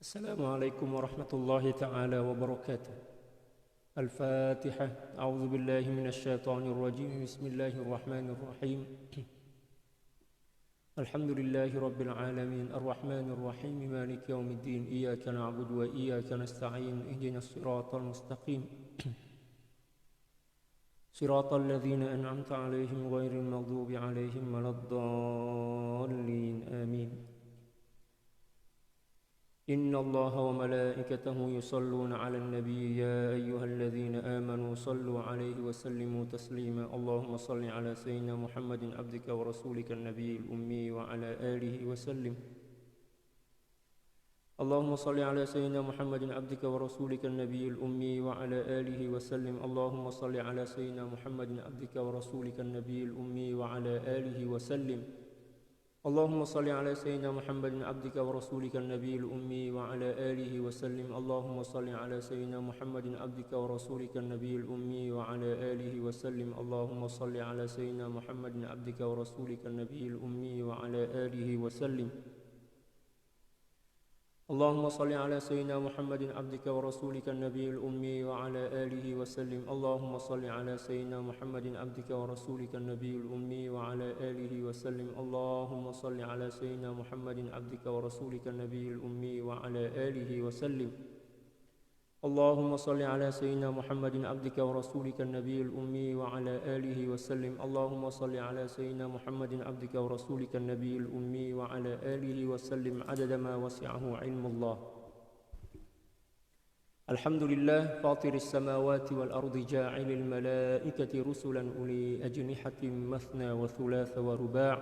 السلام عليكم ورحمة الله تعالى وبركاته. الفاتحة. أعوذ بالله من الشيطان الرجيم. بسم الله الرحمن الرحيم. الحمد لله رب العالمين الرحمن الرحيم مالك يوم الدين. إياك نعبد وإياك نستعين. اهدنا الصراط المستقيم صراط الذين أنعمت عليهم غير المغضوب عليهم ولا الضالين. آمين. إن الله وملائكته يصلون على النبي يا أيها الذين آمنوا صلوا عليه وسلموا تسليما. اللهم صل على سيدنا محمد عبدك ورسولك النبي الأمي وعلى آله وسلم. اللهم صل على سيدنا محمد عبدك ورسولك النبي الأمي وعلى آله وسلم. اللهم صل على سيدنا محمد عبدك ورسولك النبي الأمي وعلى آله وسلم. اللهم صل على سيدنا محمد عبدك ورسولك النبي الأمي وعلى آله وسلم. اللهم صل على سيدنا محمد عبدك ورسولك النبي الأمي وعلى آله وسلم. اللهم صل على سيدنا محمد عبدك ورسولك النبي الأمي وعلى آله وسلم. اللهم صل على سيدنا محمد عبدك ورسولك النبي الأمي وعلى آله وسلم. اللهم صل على سيدنا محمد عبدك ورسولك النبي الأمي وعلى آله وسلم. اللهم صل على سيدنا محمد عبدك ورسولك النبي الأمي وعلى آله وسلم. اللهم صل على سيدنا محمد عبدك ورسولك النبي الأمي وعلى آله وسلم. اللهم صل على سيدنا محمد عبدك ورسولك النبي الأمي وعلى آله وسلم عدد ما وسعه علم الله. الحمد لله فاطر السماوات والأرض جاعل الملائكة رسلا أولي أجنحة مثنى وثلاث ورباع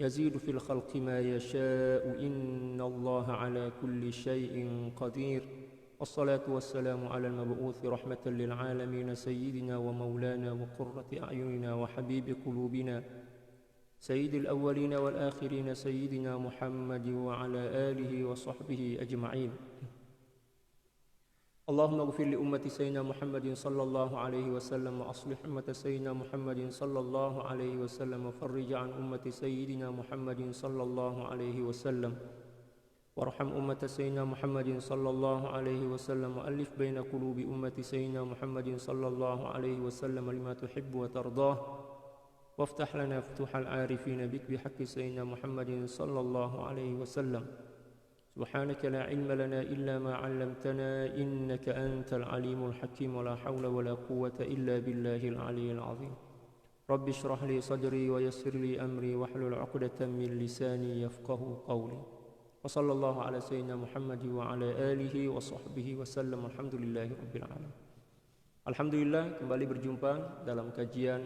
يزيد في الخلق ما يشاء إن الله على كل شيء قدير. والصلاة والسلام على المبعوث رحمة للعالمين سيدنا ومولانا وقرة أعيننا وحبيب قلوبنا سيد الأولين والآخرين سيدنا محمد وعلى آله وصحبه أجمعين. اللهم اغفر لأمة سيدنا محمد صلى الله عليه وسلم وأصلح أمة سيدنا محمد صلى الله عليه وسلم وفرج عن أمة سيدنا محمد صلى الله عليه وسلم وارحم أمة سيدنا محمد صلى الله عليه وسلم وألف بين قلوب أمة سيدنا محمد صلى الله عليه وسلم لما تحب وترضاه وافتح لنا فتوح العارفين بك بحق سيدنا محمد صلى الله عليه وسلم. سبحانك لا علم لنا إلا ما علمتنا إنك أنت العليم الحكيم ولا حول ولا قوة إلا بالله العلي العظيم. رب اشرح لي صدري ويسر لي أمري واحلل عقدة من لساني يفقه قولي. وصلى الله على سيدنا محمد وعلى آله وصحبه وسلم. Alhamdulillahi rabbil alamin. Alhamdulillah, kembali berjumpa dalam kajian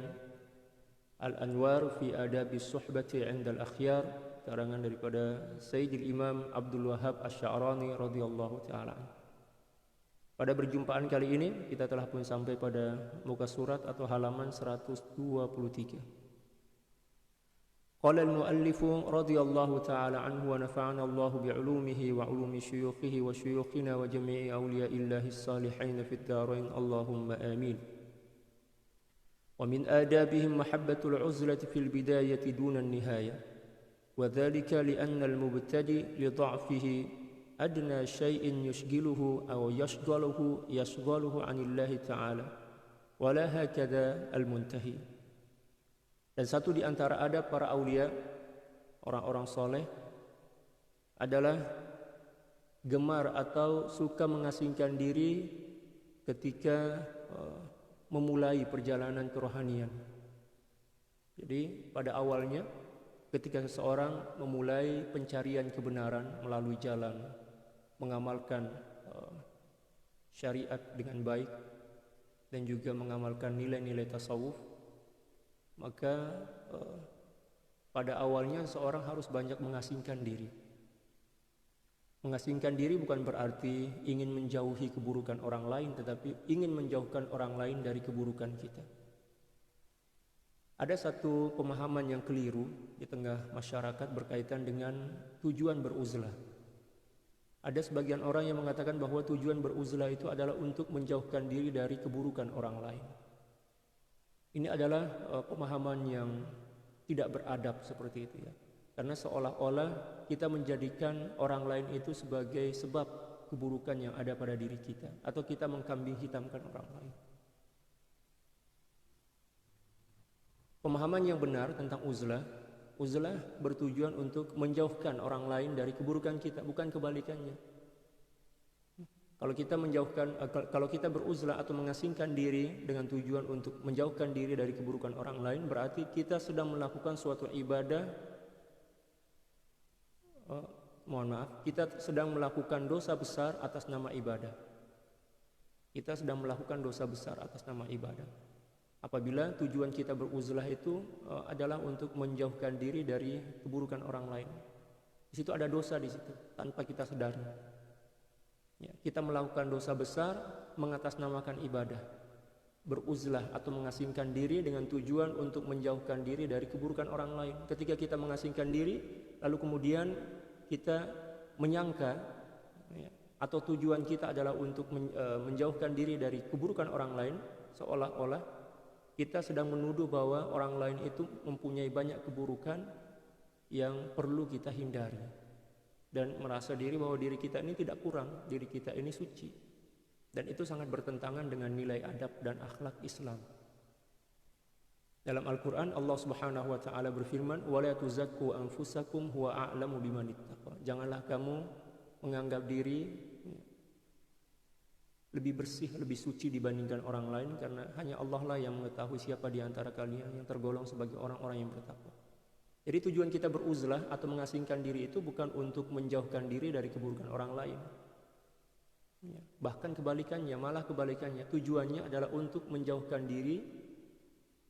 Al-Anwar fi Adabi Suhbati 'inda al-Akhyar, karangan daripada Sayyidil Imam Abdul Wahhab Asy-Sya'rani radhiyallahu taala. Pada perjumpaan kali ini kita telah pun sampai pada muka surat atau halaman 123. قال المؤلف رضي الله تعالى عنه ونفعنا الله بعلومه وعلوم شيوخه وشيوخنا وجميع أولياء الله الصالحين في الدارين اللهم آمين. ومن آدابهم محبة العزلة في البداية دون النهاية، وذلك لأن المبتدئ لضعفه أدنى شيء يشغله أو يشغله عن الله تعالى، ولا هكذا المنتهي. Dan satu di antara adab para aulia, orang-orang soleh, adalah gemar atau suka mengasingkan diri ketika memulai perjalanan kerohanian. Jadi pada awalnya ketika seseorang memulai pencarian kebenaran melalui jalan, mengamalkan syariat dengan baik dan juga mengamalkan nilai-nilai tasawuf, maka pada awalnya seorang harus banyak mengasingkan diri. Mengasingkan diri bukan berarti ingin menjauhi keburukan orang lain, tetapi ingin menjauhkan orang lain dari keburukan kita. Ada satu pemahaman yang keliru di tengah masyarakat berkaitan dengan tujuan beruzlah. Ada sebagian orang yang mengatakan bahwa tujuan beruzlah itu adalah untuk menjauhkan diri dari keburukan orang lain. Ini adalah pemahaman yang tidak beradab seperti itu ya. Karena seolah-olah kita menjadikan orang lain itu sebagai sebab keburukan yang ada pada diri kita, atau kita mengkambing hitamkan orang lain. Pemahaman yang benar tentang uzlah bertujuan untuk menjauhkan orang lain dari keburukan kita, bukan kebalikannya. Kalau kita beruzlah atau mengasingkan diri dengan tujuan untuk menjauhkan diri dari keburukan orang lain, berarti kita sedang melakukan suatu ibadah. Kita sedang melakukan dosa besar atas nama ibadah. Kita sedang melakukan dosa besar atas nama ibadah. Apabila tujuan kita beruzlah itu adalah untuk menjauhkan diri dari keburukan orang lain, di situ ada dosa di situ tanpa kita sadari. Ya, kita melakukan dosa besar mengatasnamakan ibadah, beruzlah atau mengasingkan diri dengan tujuan untuk menjauhkan diri dari keburukan orang lain. Ketika kita mengasingkan diri, lalu kemudian kita menyangka atau tujuan kita adalah untuk menjauhkan diri dari keburukan orang lain, seolah-olah kita sedang menuduh bahwa orang lain itu mempunyai banyak keburukan yang perlu kita hindari, dan merasa diri bahwa diri kita ini tidak kurang, diri kita ini suci. Dan itu sangat bertentangan dengan nilai adab dan akhlak Islam. Dalam Al-Quran Allah Subhanahu wa ta'ala berfirman, "Wala tuzakku anfusakum huwa a'lamu biman ittaqa." Janganlah kamu menganggap diri lebih bersih, lebih suci dibandingkan orang lain, karena hanya Allah lah yang mengetahui siapa di antara kalian yang tergolong sebagai orang-orang yang bertakwa. Jadi tujuan kita beruzlah atau mengasingkan diri itu bukan untuk menjauhkan diri dari keburukan orang lain. Bahkan kebalikannya, malah kebalikannya. Tujuannya adalah untuk menjauhkan diri,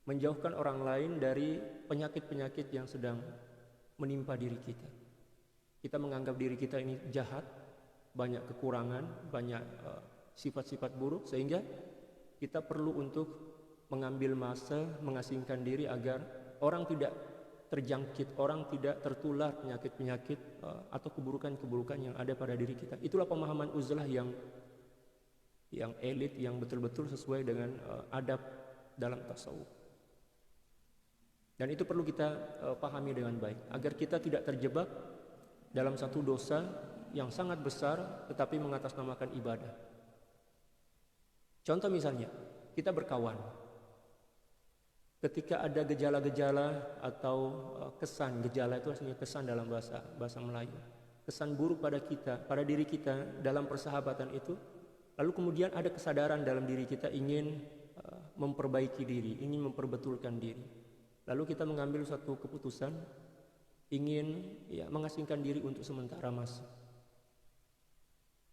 menjauhkan orang lain dari penyakit-penyakit yang sedang menimpa diri kita. Kita menganggap diri kita ini jahat, banyak kekurangan, banyak sifat-sifat buruk, sehingga kita perlu untuk mengambil masa mengasingkan diri agar orang tidak terjangkit, orang tidak tertular penyakit-penyakit atau keburukan-keburukan yang ada pada diri kita. Itulah pemahaman uzlah yang elit, yang betul-betul sesuai dengan adab dalam tasawuf. Dan itu perlu kita pahami dengan baik, agar kita tidak terjebak dalam satu dosa yang sangat besar tetapi mengatasnamakan ibadah. Contoh misalnya, kita berkawan. Ketika ada gejala-gejala atau kesan, gejala itu artinya kesan dalam bahasa Melayu, kesan buruk pada kita, pada diri kita dalam persahabatan itu, lalu kemudian ada kesadaran dalam diri kita ingin memperbaiki diri, ingin memperbetulkan diri. Lalu kita mengambil suatu keputusan ingin mengasingkan diri untuk sementara masa.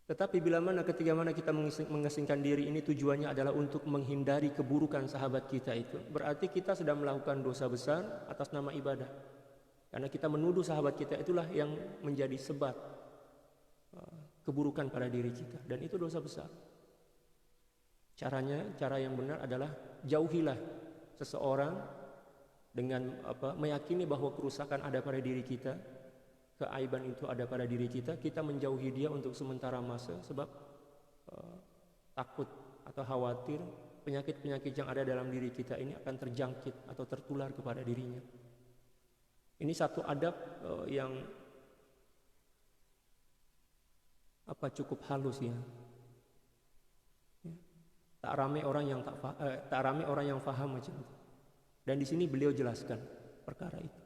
Tetapi ketika kita mengasingkan diri ini tujuannya adalah untuk menghindari keburukan sahabat kita itu, berarti kita sedang melakukan dosa besar atas nama ibadah. Karena kita menuduh sahabat kita itulah yang menjadi sebab keburukan pada diri kita, dan itu dosa besar. Cara yang benar adalah jauhilah seseorang dengan meyakini bahwa kerusakan ada pada diri kita, keaiban itu ada pada diri kita, kita menjauhi dia untuk sementara masa sebab takut atau khawatir penyakit-penyakit yang ada dalam diri kita ini akan terjangkit atau tertular kepada dirinya. Ini satu adab yang cukup halus ya. Tak ramai orang yang faham macam itu. Dan di sini beliau jelaskan perkara itu.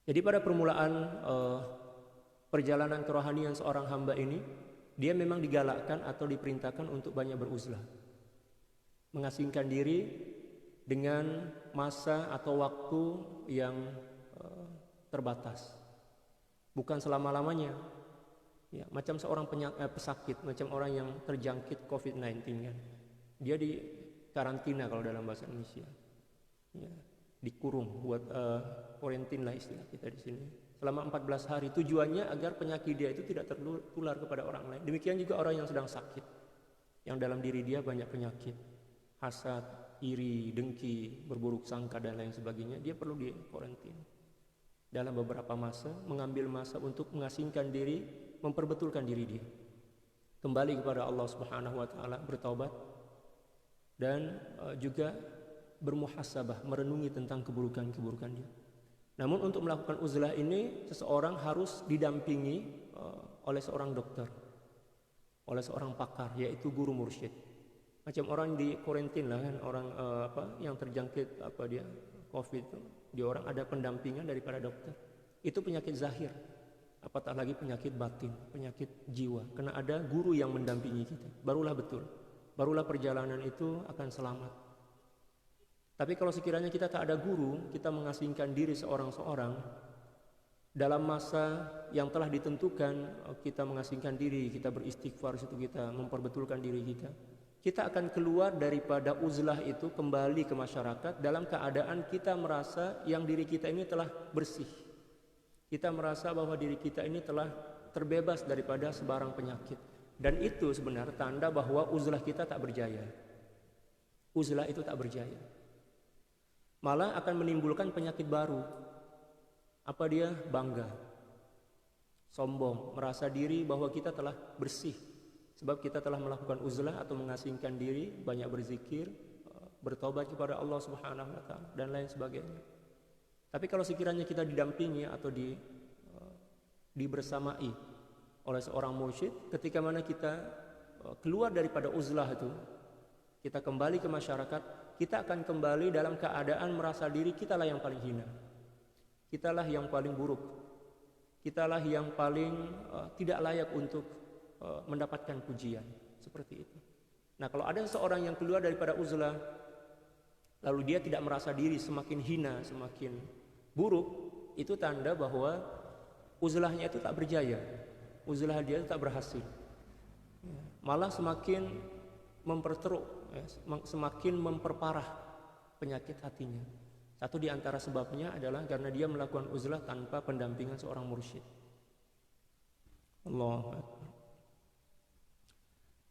Jadi pada permulaan perjalanan kerohanian seorang hamba ini, dia memang digalakkan atau diperintahkan untuk banyak beruzlah, mengasingkan diri dengan masa atau waktu yang terbatas, bukan selama-lamanya. Ya, macam seorang pesakit, macam orang yang terjangkit COVID-19 kan, dia di karantina kalau dalam bahasa Indonesia, ya, dikurung, buat quarantine lah istilah kita di sini, selama 14 hari. Tujuannya agar penyakit dia itu tidak tertular kepada orang lain. Demikian juga orang yang sedang sakit, yang dalam diri dia banyak penyakit, hasad, iri, dengki, berburuk sangka dan lain sebagainya, dia perlu di quarantine dalam beberapa masa, mengambil masa untuk mengasingkan diri, memperbetulkan diri dia, kembali kepada Allah Subhanahu wa ta'ala, bertaubat, dan juga bermuhasabah, merenungi tentang keburukan-keburukan dia. Namun untuk melakukan uzlah ini seseorang harus didampingi oleh seorang dokter, oleh seorang pakar, yaitu guru mursyid. Macam orang di karantin lah kan, orang yang terjangkit COVID itu, dia orang ada pendampingan daripada dokter. Itu penyakit zahir, apatah lagi penyakit batin, penyakit jiwa. Karena ada guru yang mendampingi kita, barulah betul, barulah perjalanan itu akan selamat. Tapi kalau sekiranya kita tak ada guru, kita mengasingkan diri seorang-seorang dalam masa yang telah ditentukan, kita mengasingkan diri, kita beristighfar, situ kita memperbetulkan diri kita. Kita akan keluar daripada uzlah itu kembali ke masyarakat dalam keadaan kita merasa yang diri kita ini telah bersih. Kita merasa bahwa diri kita ini telah terbebas daripada sebarang penyakit. Dan itu sebenarnya tanda bahwa uzlah kita tak berjaya. Uzlah itu tak berjaya. Malah akan menimbulkan penyakit baru. Apa dia? Bangga, sombong, merasa diri bahwa kita telah bersih. Sebab kita telah melakukan uzlah atau mengasingkan diri, banyak berzikir, bertobat kepada Allah Subhanahu wa taala dan lain sebagainya. Tapi kalau sekiranya kita didampingi atau dibersamai oleh seorang mursyid, ketika mana kita keluar daripada uzlah itu, kita kembali ke masyarakat, kita akan kembali dalam keadaan merasa diri kitalah yang paling hina, kitalah yang paling buruk, kitalah yang paling tidak layak untuk mendapatkan pujian, seperti itu. Nah, kalau ada seseorang yang keluar daripada uzlah, lalu dia tidak merasa diri semakin hina, semakin buruk, itu tanda bahwa uzlahnya itu tak berjaya, uzlah dia itu tak berhasil, malah semakin memperteruk, semakin memperparah penyakit hatinya. Satu di antara sebabnya adalah karena dia melakukan uzlah tanpa pendampingan seorang mursyid. Allahu Akbar.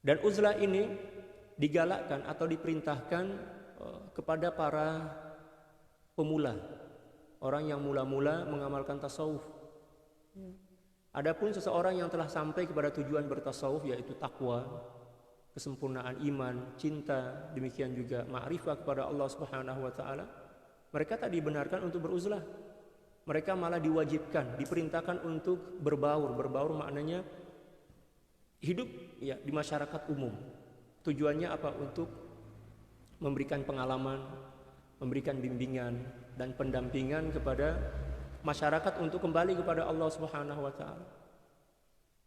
Dan uzlah ini digalakkan atau diperintahkan kepada para pemula, orang yang mula-mula mengamalkan tasawuf. Adapun seseorang yang telah sampai kepada tujuan bertasawuf, yaitu takwa, kesempurnaan iman, cinta, demikian juga ma'rifah kepada Allah Subhanahu wa taala, mereka tak dibenarkan untuk beruzlah. Mereka malah diwajibkan, diperintahkan untuk berbaur. Berbaur maknanya hidup ya di masyarakat umum. Tujuannya apa? Untuk memberikan pengalaman, memberikan bimbingan dan pendampingan kepada masyarakat untuk kembali kepada Allah Subhanahu wa taala.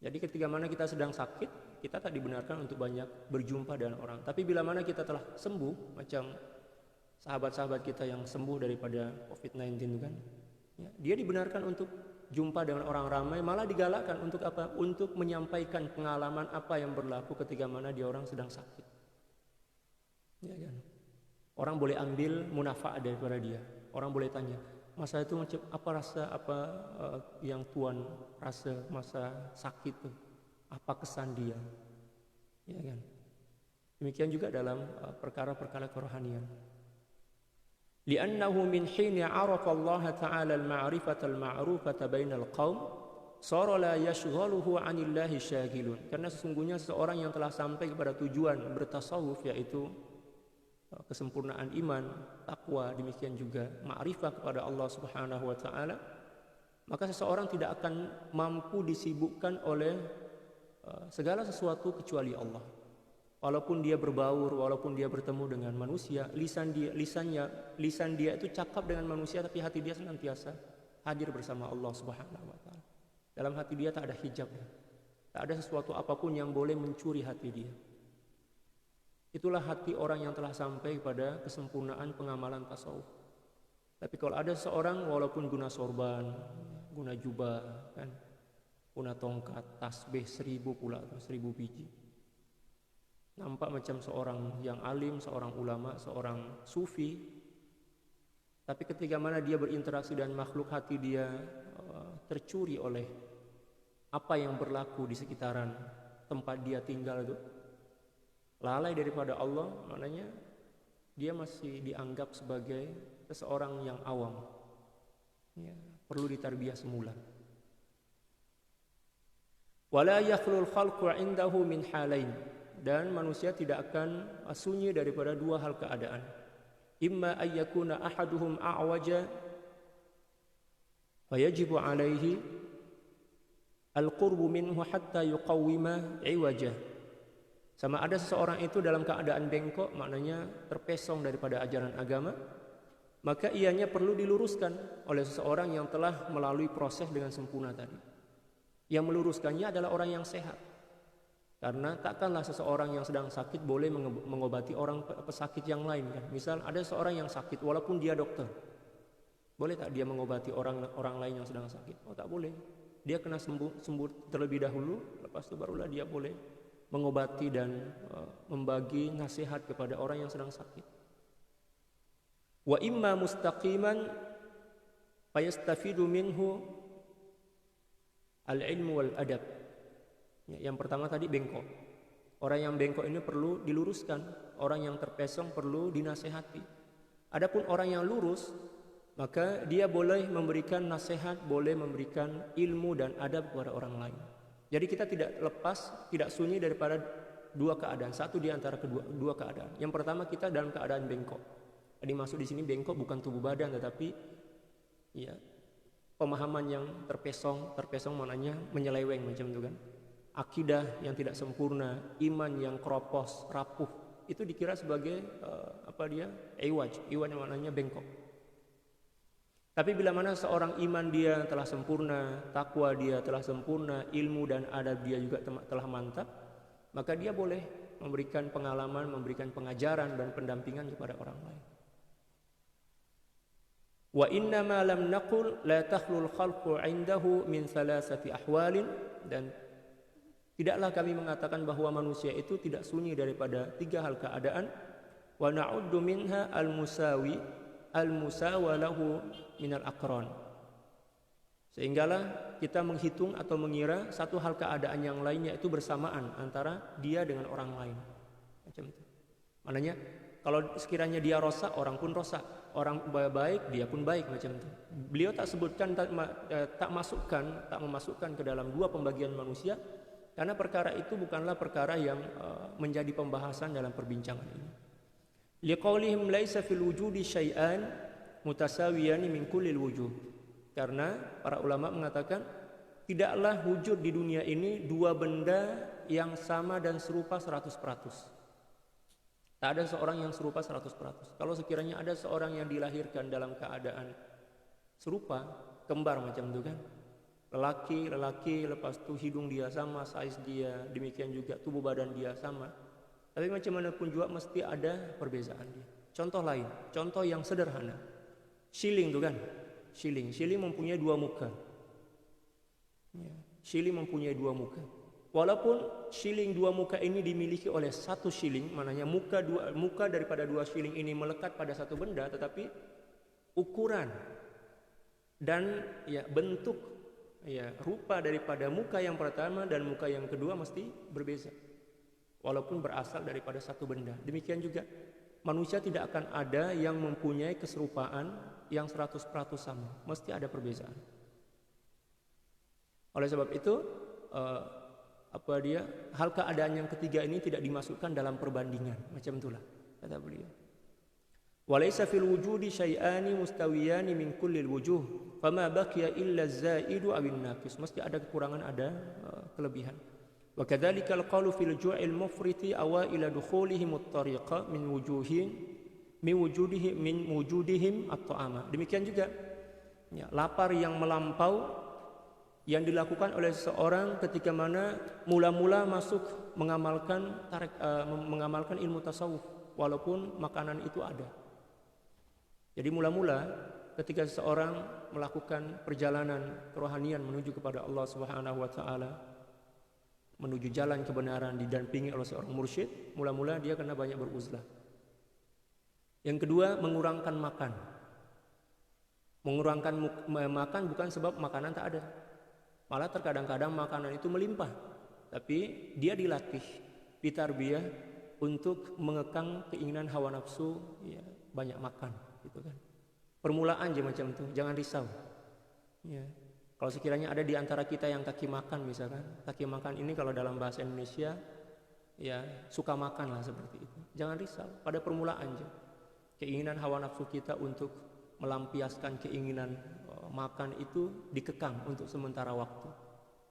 Jadi ketika mana kita sedang sakit, kita tak dibenarkan untuk banyak berjumpa dengan orang. Tapi bila mana kita telah sembuh, macam sahabat-sahabat kita yang sembuh daripada COVID-19 itu kan, ya, dia dibenarkan untuk jumpa dengan orang ramai, malah digalakkan untuk apa? Untuk menyampaikan pengalaman apa yang berlaku ketika mana dia orang sedang sakit. Ya kan? Orang boleh ambil munafaat daripada dia. Orang boleh tanya, masa itu macam apa rasa yang Tuan rasa masa sakit itu? Apa kesan dia? Ya kan? Demikian juga dalam perkara-perkara kerohanian. لأنه من حين عرف الله تعالى المعرفة المعروفة بين القوم صار لا يشغله عن الله شاغل. Karena sesungguhnya seseorang yang telah sampai kepada tujuan bertasawuf, yaitu kesempurnaan iman, takwa, demikian juga ma'rifah kepada Allah Subhanahu wa taala, maka seseorang tidak akan mampu disibukkan oleh segala sesuatu kecuali Allah. Walaupun dia berbaur, walaupun dia bertemu dengan manusia, lisan dia itu cakap dengan manusia, tapi hati dia senantiasa hadir bersama Allah Subhanahu wa taala. Dalam hati dia tak ada hijab, tak ada sesuatu apapun yang boleh mencuri hati dia. Itulah hati orang yang telah sampai pada kesempurnaan pengamalan tasawuf. Tapi kalau ada seorang walaupun guna sorban, guna jubah, kan, guna tongkat, tasbih 1000 pula, 1000 biji, nampak macam seorang yang alim, seorang ulama, seorang sufi. Tapi ketika mana dia berinteraksi dengan makhluk, hati dia tercuri oleh apa yang berlaku di sekitaran tempat dia tinggal itu. Lalai daripada Allah, maknanya dia masih dianggap sebagai seseorang yang awam. Ya, perlu ditarbiyah semula. Wala yakhlul khalqu 'indahu min halain. Dan manusia tidak akan sunyi daripada dua hal keadaan. Imma ayyakuna ahaduhum a'waja fayajibu alaihi al-qurbu minhu hatta yuqawwima iwajah. Sama ada seseorang itu dalam keadaan bengkok, maknanya terpesong daripada ajaran agama, maka ianya perlu diluruskan oleh seseorang yang telah melalui proses dengan sempurna tadi. Yang meluruskannya adalah orang yang sehat. Karena takkanlah seseorang yang sedang sakit boleh mengobati orang pesakit yang lain kan. Misal ada seorang yang sakit walaupun dia dokter, boleh tak dia mengobati orang lain yang sedang sakit? Oh, tak boleh. Dia kena sembuh terlebih dahulu, lepas itu barulah dia boleh mengobati dan membagi nasihat kepada orang yang sedang sakit. Wa imma mustaqiman fayastafidu minhu al-ilmu wal adab. Yang pertama tadi bengkok. Orang yang bengkok ini perlu diluruskan, orang yang terpesong perlu dinasehati. Adapun orang yang lurus, maka dia boleh memberikan nasihat, boleh memberikan ilmu dan adab kepada orang lain. Jadi kita tidak lepas, tidak sunyi daripada dua keadaan. Satu di antara dua keadaan. Yang pertama kita dalam keadaan bengkok. Jadi masuk di sini bengkok bukan tubuh badan, tetapi ya pemahaman yang terpesong maknanya menyeleweng macam itu kan. Akidah yang tidak sempurna, iman yang keropos, rapuh, itu dikira sebagai iwaj maknanya bengkok. Tapi bila mana seorang iman dia telah sempurna, takwa dia telah sempurna, ilmu dan adab dia juga telah mantap, maka dia boleh memberikan pengalaman, memberikan pengajaran dan pendampingan kepada orang lain. Wa inna ma lam naqul la takhlul khalqu 'indahu min thalathati ahwalin, dan tidaklah kami mengatakan bahwa manusia itu tidak sunyi daripada tiga hal keadaan. Wa na'uddu minha al-musawalahu minal aqran. Sehinggalah kita menghitung atau mengira satu hal keadaan yang lainnya itu bersamaan antara dia dengan orang lain. Macam itu. Maknanya kalau sekiranya dia rosak, orang pun rosak. Orang baik, dia pun baik macam itu. Beliau tak sebutkan, tak memasukkan ke dalam dua pembagian manusia, karena perkara itu bukanlah perkara yang menjadi pembahasan dalam perbincangan ini. Liqaulihim laisa fil wujudi syai'an mutasawiyani min kullil wujuh. Karena para ulama mengatakan tidaklah wujud di dunia ini dua benda yang sama dan serupa 100%. Tak ada seorang yang serupa 100%. Kalau sekiranya ada seorang yang dilahirkan dalam keadaan serupa, kembar macam itu kan. Lelaki, lepas itu hidung dia sama, size dia, demikian juga tubuh badan dia sama. Tapi macam mana pun juga mesti ada perbezaan dia. Contoh lain, contoh yang sederhana. Shilling tu kan? Shilling mempunyai dua muka. Shilling mempunyai dua muka. Walaupun shilling dua muka ini dimiliki oleh satu shilling, maknanya muka daripada dua shilling ini melekat pada satu benda, tetapi ukuran dan bentuk rupa daripada muka yang pertama dan muka yang kedua mesti berbeza. Walaupun berasal daripada satu benda. Demikian juga manusia tidak akan ada yang mempunyai keserupaan yang 100% sama. Mesti ada perbezaan. Oleh sebab itu hal keadaan yang ketiga ini tidak dimasukkan dalam perbandingan. Macam itulah kata beliau. Walaysa fil wujudi syai'ani mustawiyani min kullil wujuh, fama baqiya illa az-zaidu awin naqis. Mesti ada kekurangan, ada kelebihan. Wa kadzalika al-qawlu fil ju'il mufriti awaila dukhulihim at-tariqa min wujudihim at-ta'ama. Demikian juga lapar yang melampau yang dilakukan oleh seseorang ketika mana mula-mula masuk mengamalkan ilmu tasawuf walaupun makanan itu ada. Jadi mula-mula ketika seseorang melakukan perjalanan kerohanian menuju kepada Allah Subhanahu wa taala, menuju jalan kebenaran didampingi oleh seorang mursyid, mula-mula dia kena banyak beruzlah. Yang kedua, mengurangkan makan. Mengurangkan makan bukan sebab makanan tak ada. Malah terkadang-kadang makanan itu melimpah, tapi dia dilatih, ditarbiyah untuk mengekang keinginan hawa nafsu, banyak makan, gitu kan. Permulaan aja macam itu, jangan risau. Kalau sekiranya ada di antara kita yang kaki makan misalkan, kaki makan ini kalau dalam bahasa Indonesia suka makan lah seperti itu. Jangan risau, pada permulaan aja. Keinginan hawa nafsu kita untuk melampiaskan keinginan makan itu dikekang untuk sementara waktu,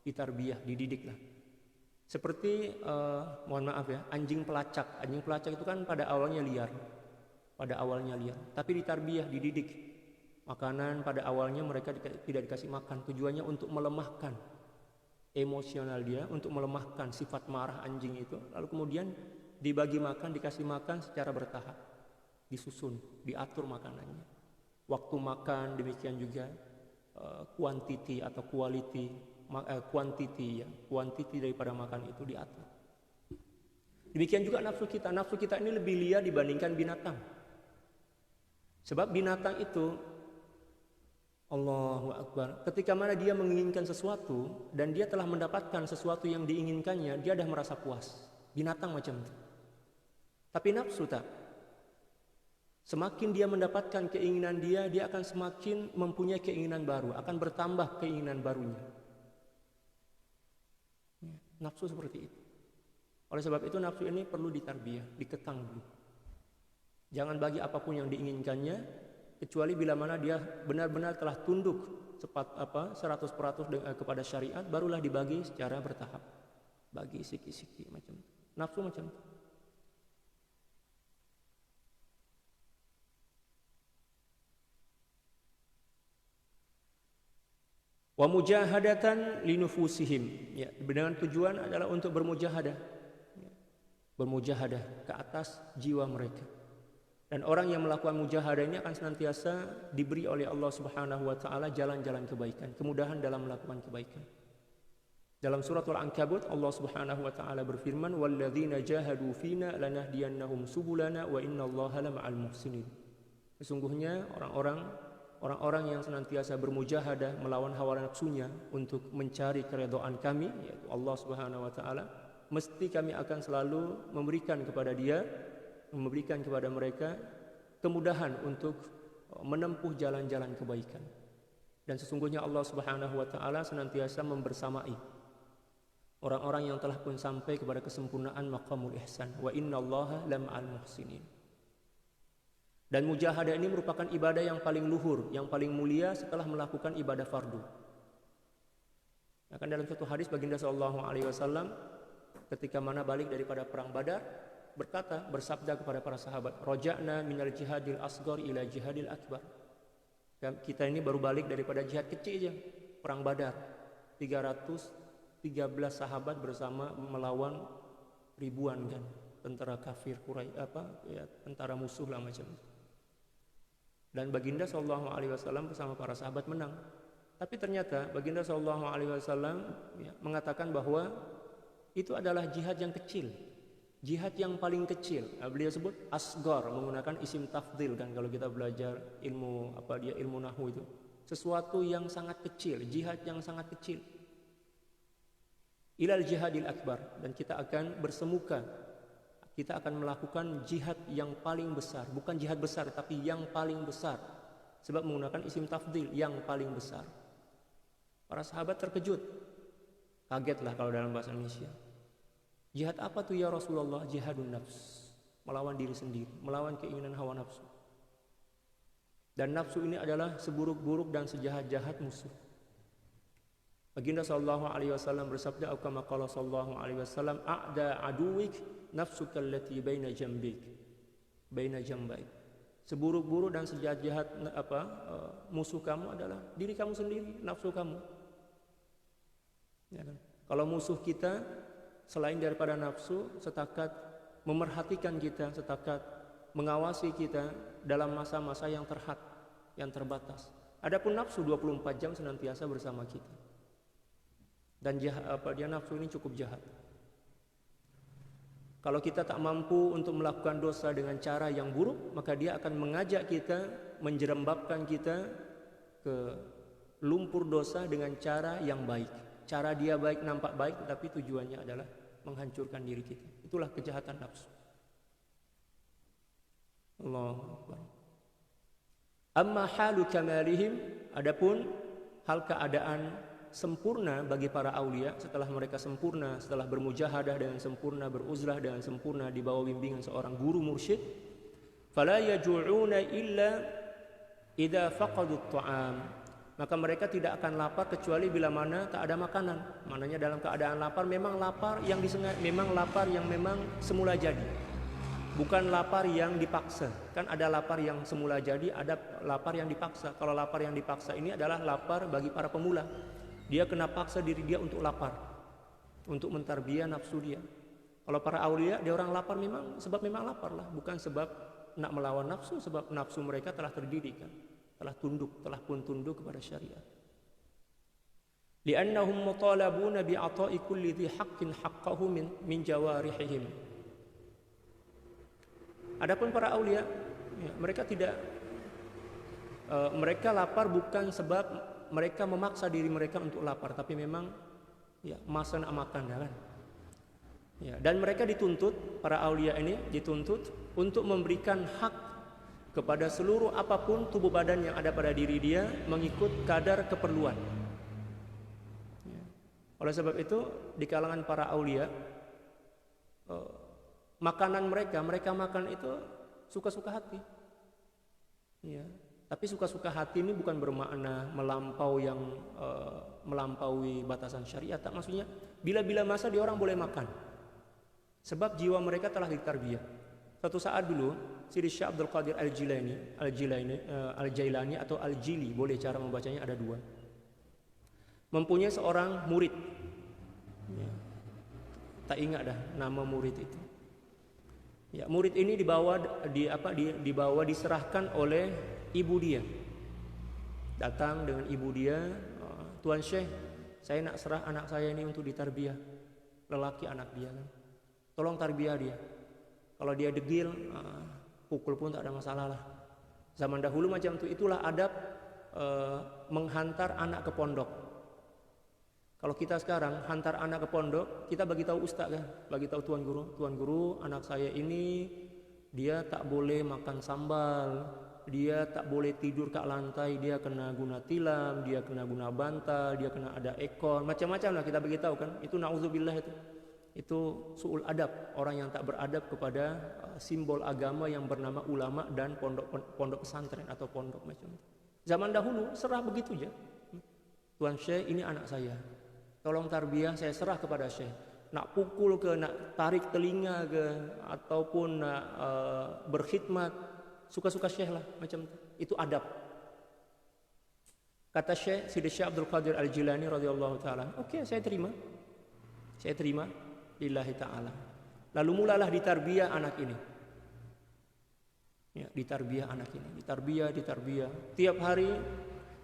ditarbiyah, dididiklah. Seperti mohon maaf ya, anjing pelacak. Anjing pelacak itu kan pada awalnya liar, tapi ditarbiyah, dididik. Makanan pada awalnya mereka tidak dikasih makan, tujuannya untuk melemahkan emosional dia, untuk melemahkan sifat marah anjing itu. Lalu kemudian dibagi makan, dikasih makan secara bertahap, disusun, diatur makanannya. Waktu makan, demikian juga quantity atau quality, quantity daripada makan itu diatur. Demikian juga nafsu kita. Nafsu kita ini lebih liar dibandingkan binatang. Sebab binatang itu, Allahu Akbar, ketika mana dia menginginkan sesuatu dan dia telah mendapatkan sesuatu yang diinginkannya, dia dah merasa puas. Binatang macam itu. Tapi nafsu tak. Semakin dia mendapatkan keinginan dia akan semakin mempunyai keinginan baru, akan bertambah keinginan barunya. Nafsu seperti itu. Oleh sebab itu nafsu ini perlu ditarbiyah, dikekang dulu. Jangan bagi apapun yang diinginkannya, kecuali bila mana dia benar-benar telah tunduk 100% kepada syariat, barulah dibagi secara bertahap. Bagi siki-siki macam itu. Nafsu macam itu. Wa mujahadatan linufusihim, ya, dengan tujuan adalah untuk bermujahadah, bermujahadah ke atas jiwa mereka. Dan orang yang melakukan mujahadah ini akan senantiasa diberi oleh Allah Subhanahu wa taala jalan-jalan kebaikan, kemudahan dalam melakukan kebaikan. Dalam surat Al-Ankabut Allah Subhanahu wa taala berfirman, "Walladzina jahadu fina lanahdiyannahum subulana wa innallaha lama'al muhsinin." Sesungguhnya orang-orang yang senantiasa bermujahadah melawan hawa nafsunya untuk mencari keridhaan kami, yaitu Allah Subhanahu wa taala, mesti kami akan selalu memberikan kepada mereka kemudahan untuk menempuh jalan-jalan kebaikan. Dan sesungguhnya Allah Subhanahu wa taala senantiasa membersamai orang-orang yang telah pun sampai kepada kesempurnaan maqamul ihsan. Wa innallaha lama'al muhsinin. Dan mujahadah ini merupakan ibadah yang paling luhur, yang paling mulia setelah melakukan ibadah fardu. Akan dalam satu hadis baginda sallallahu alaihi wasallam ketika mana balik daripada perang Badar bersabda kepada para sahabat, "Raja'na minal jihadil asghar ila jihadil akbar." Kita ini baru balik daripada jihad kecil aja, perang Badar. 313 sahabat bersama melawan ribuan kan tentara kafir tentara musuh lah macam itu. Dan baginda sallallahu alaihi wasallam bersama para sahabat menang. Tapi ternyata baginda sallallahu alaihi wasallam mengatakan bahwa itu adalah jihad yang kecil. Jihad yang paling kecil, beliau sebut asgar, menggunakan isim tafdhil kan kalau kita belajar ilmu nahwu itu. Sesuatu yang sangat kecil, jihad yang sangat kecil. Ilal jihadil akbar, dan kita akan bersemuka. Kita akan melakukan jihad yang paling besar, bukan jihad besar tapi yang paling besar. Sebab menggunakan isim tafdhil, yang paling besar. Para sahabat terkejut. Kagetlah kalau dalam bahasa Indonesia. Jihad apa tuh ya Rasulullah? Jihadun nafs, melawan diri sendiri, melawan keinginan hawa nafsu. Dan nafsu ini adalah seburuk-buruk dan sejahat-jahat musuh. Baginda sallallahu alaihi wasallam bersabda, atau kama qala sallallahu alaihi wasallam, "A'da aduwik nafsuka allati baina jambaik." Seburuk-buruk dan sejahat-jahat musuh kamu adalah diri kamu sendiri, nafsu kamu. Ya kan? Kalau musuh kita selain daripada nafsu, setakat memerhatikan kita, setakat mengawasi kita dalam masa-masa yang terbatas. Adapun nafsu 24 jam senantiasa bersama kita. Dan dia nafsu ini cukup jahat. Kalau kita tak mampu untuk melakukan dosa dengan cara yang buruk, maka dia akan mengajak kita, menjerembabkan kita ke lumpur dosa dengan cara yang baik. Cara dia baik, nampak baik, tetapi tujuannya adalah menghancurkan diri kita. Itulah kejahatan nafsu. Allahu Akbar. Amma halu kamalihim, adapun hal keadaan sempurna bagi para aulia setelah mereka sempurna, setelah bermujahadah dengan sempurna, beruzlah dengan sempurna di bawah bimbingan seorang guru mursyid, fala yaju'una illa idza faqadu at-ta'am, maka mereka tidak akan lapar kecuali bila mana tak ada makanan. Maknanya dalam keadaan lapar memang lapar yang disengaja, memang lapar yang memang semula jadi. Bukan lapar yang dipaksa. Kan ada lapar yang semula jadi, ada lapar yang dipaksa. Kalau lapar yang dipaksa ini adalah lapar bagi para pemula. Dia kena paksa diri dia untuk lapar, untuk mentarbiyah nafsu dia. Kalau para aulia, dia orang lapar memang sebab memang lapar lah, bukan sebab nak melawan nafsu, sebab nafsu mereka telah terdidik kan, telah pun tunduk kepada syariat. Li'annahum mutalabuna bi'ata'i kulli dhi haqqin haqqahu min jawarihihim. Adapun para aulia, ya, mereka tidak, mereka lapar bukan sebab mereka memaksa diri mereka untuk lapar, tapi memang ya masa nak makan ya kan. Ya, dan mereka dituntut, para aulia ini dituntut untuk memberikan hak kepada seluruh apapun tubuh badan yang ada pada diri dia mengikut kadar keperluan. Ya. Oleh sebab itu di kalangan para aulia, makanan mereka makan itu suka-suka hati. Ya. Tapi suka-suka hati ini bukan bermakna melampaui batasan syariat. Tak, maksudnya bila-bila masa dia orang boleh makan. Sebab jiwa mereka telah ditarbiyah. Suatu saat dulu Sidi Syekh Abdul Qadir Al-Jailani atau Al-Jili, boleh cara membacanya ada dua. Mempunyai seorang murid. Ya. Tak ingat dah nama murid itu. Ya, murid ini diserahkan oleh ibu dia. Datang dengan ibu dia, Tuan Syekh, saya nak serah anak saya ini untuk ditarbiyah. Lelaki anak dia kan. Tolong tarbiyah dia. Kalau dia degil, pukul pun tak ada masalah lah. Zaman dahulu macam itu, itulah adab menghantar anak ke pondok. Kalau kita sekarang hantar anak ke pondok, kita bagi tahu ustaz kan, bagi tahu tuan guru, anak saya ini dia tak boleh makan sambal, dia tak boleh tidur kat lantai, dia kena guna tilam, dia kena guna bantal, dia kena ada ekor, macam-macam lah kita bagi tahu kan. Itu na'udzubillah itu su'ul adab, orang yang tak beradab kepada simbol agama yang bernama ulama dan pondok pesantren atau pondok macam itu. Zaman dahulu serah begitu aja. Tuan Syekh, ini anak saya, tolong tarbiyah, saya serah kepada Syekh. Nak pukul ke, nak tarik telinga ke, ataupun nak berkhidmat, suka-suka Syekh lah, macam itu. Itu adab. Kata Syekh Sidi Syekh Abdul Qadir Al-Jilani radhiyallahu taala, okey, saya terima. Saya terima lillahi ta'ala. Lalu mulalah ditarbiyah anak ini. Ya, ditarbiyah anak ini, ditarbiyah. Tiap hari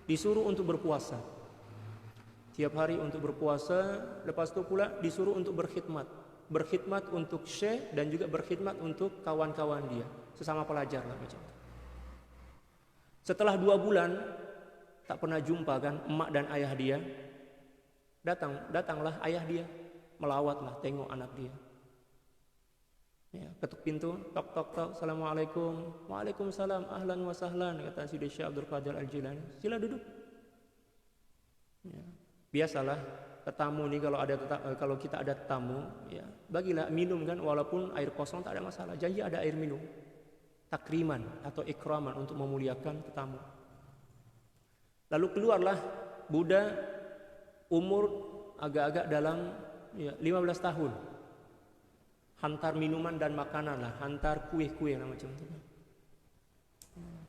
disuruh untuk berpuasa. Tiap hari untuk berpuasa, lepas itu pula disuruh untuk berkhidmat. Berkhidmat untuk Syekh dan juga berkhidmat untuk kawan-kawan dia, sesama pelajar lah macam itu. Setelah 2 bulan tak pernah jumpa kan emak dan ayah dia. Datanglah ayah dia, melawatlah, tengok anak dia. Ya, ketuk pintu, tok tok tok, assalamualaikum, waalaikumsalam, ahlan wa sahlan, kata Sidi Syekh Abdul Qadir Al-Jilani, sila duduk. Ya, biasalah tetamu nih, kalau kita ada tetamu, ya bagilah minum kan, walaupun air kosong tak ada masalah, janji ada air minum, takriman atau ikraman untuk memuliakan tetamu. Lalu keluarlah Buddha umur agak-agak dalam 15 tahun, hantar minuman dan makanan lah, hantar kue-kue lah macam itu.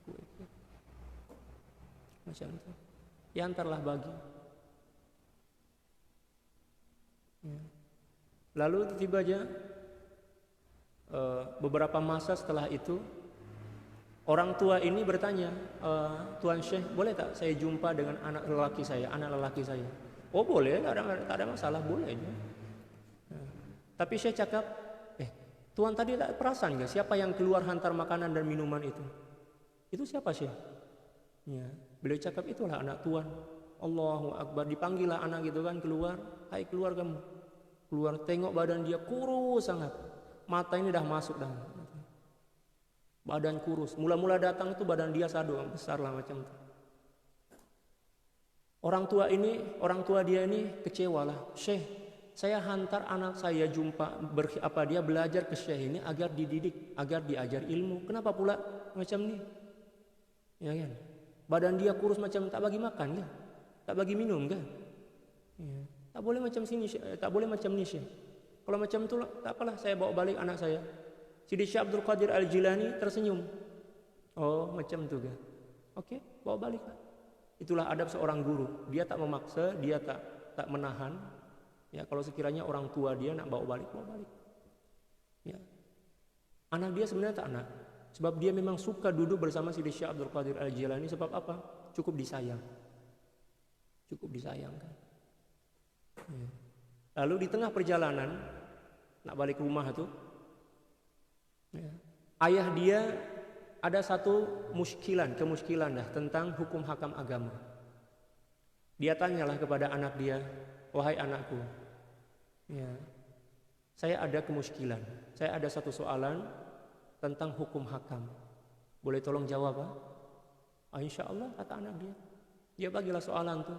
Kue-kue macam itu, ya hantarlah bagi. Ya. Lalu tiba aja beberapa masa setelah itu orang tua ini bertanya, Tuan Syekh, boleh tak saya jumpa dengan anak lelaki saya? Oh boleh, tak ada masalah, boleh aja. Tapi Syekh cakap, Tuan tadi tak perasan gak siapa yang keluar hantar makanan dan minuman itu? Itu siapa Syekh? Ya, beliau cakap itulah anak Tuan. Allahu Akbar, dipanggillah anak gitu kan, keluar. Hai, keluar kamu. Keluar, tengok badan dia kurus sangat. Mata ini dah masuk dah. Badan kurus. Mula-mula datang itu badan dia sado, besar lah macam itu. Orang tua dia ini kecewa lah. Syekh, saya hantar anak saya dia belajar ke Syekh ini agar dididik, agar diajar ilmu. Kenapa pula macam ni? Ya kan? Badan dia kurus macam tak bagi makan kan? Tak bagi minum kan? Ya. Tak boleh macam sini, tak boleh macam ni Syekh. Kalau macam tu tak apalah, saya bawa balik anak saya. Sidi Syekh Abdul Qadir Al-Jilani tersenyum. Oh, macam tu kan? Okey, bawa balik. Itulah adab seorang guru. Dia tak memaksa, dia tak menahan. Ya, kalau sekiranya orang tua dia nak bawa balik, bawa balik. Ya. Anak dia sebenarnya tak nak. Sebab dia memang suka duduk bersama Sidi Syekh Abdul Qadir Al-Jilani. Sebab apa? Cukup disayang. Cukup disayangkan. Ya. Lalu di tengah perjalanan nak balik ke rumah tu, ya, ayah dia ada satu kemuskilan dah tentang hukum hakam agama. Dia tanyalah kepada anak dia, wahai anakku, ya, saya ada kemuskilan, saya ada satu soalan tentang hukum hakam. Boleh tolong jawab? Insya Allah, kata anak dia. Dia bagilah soalan tu.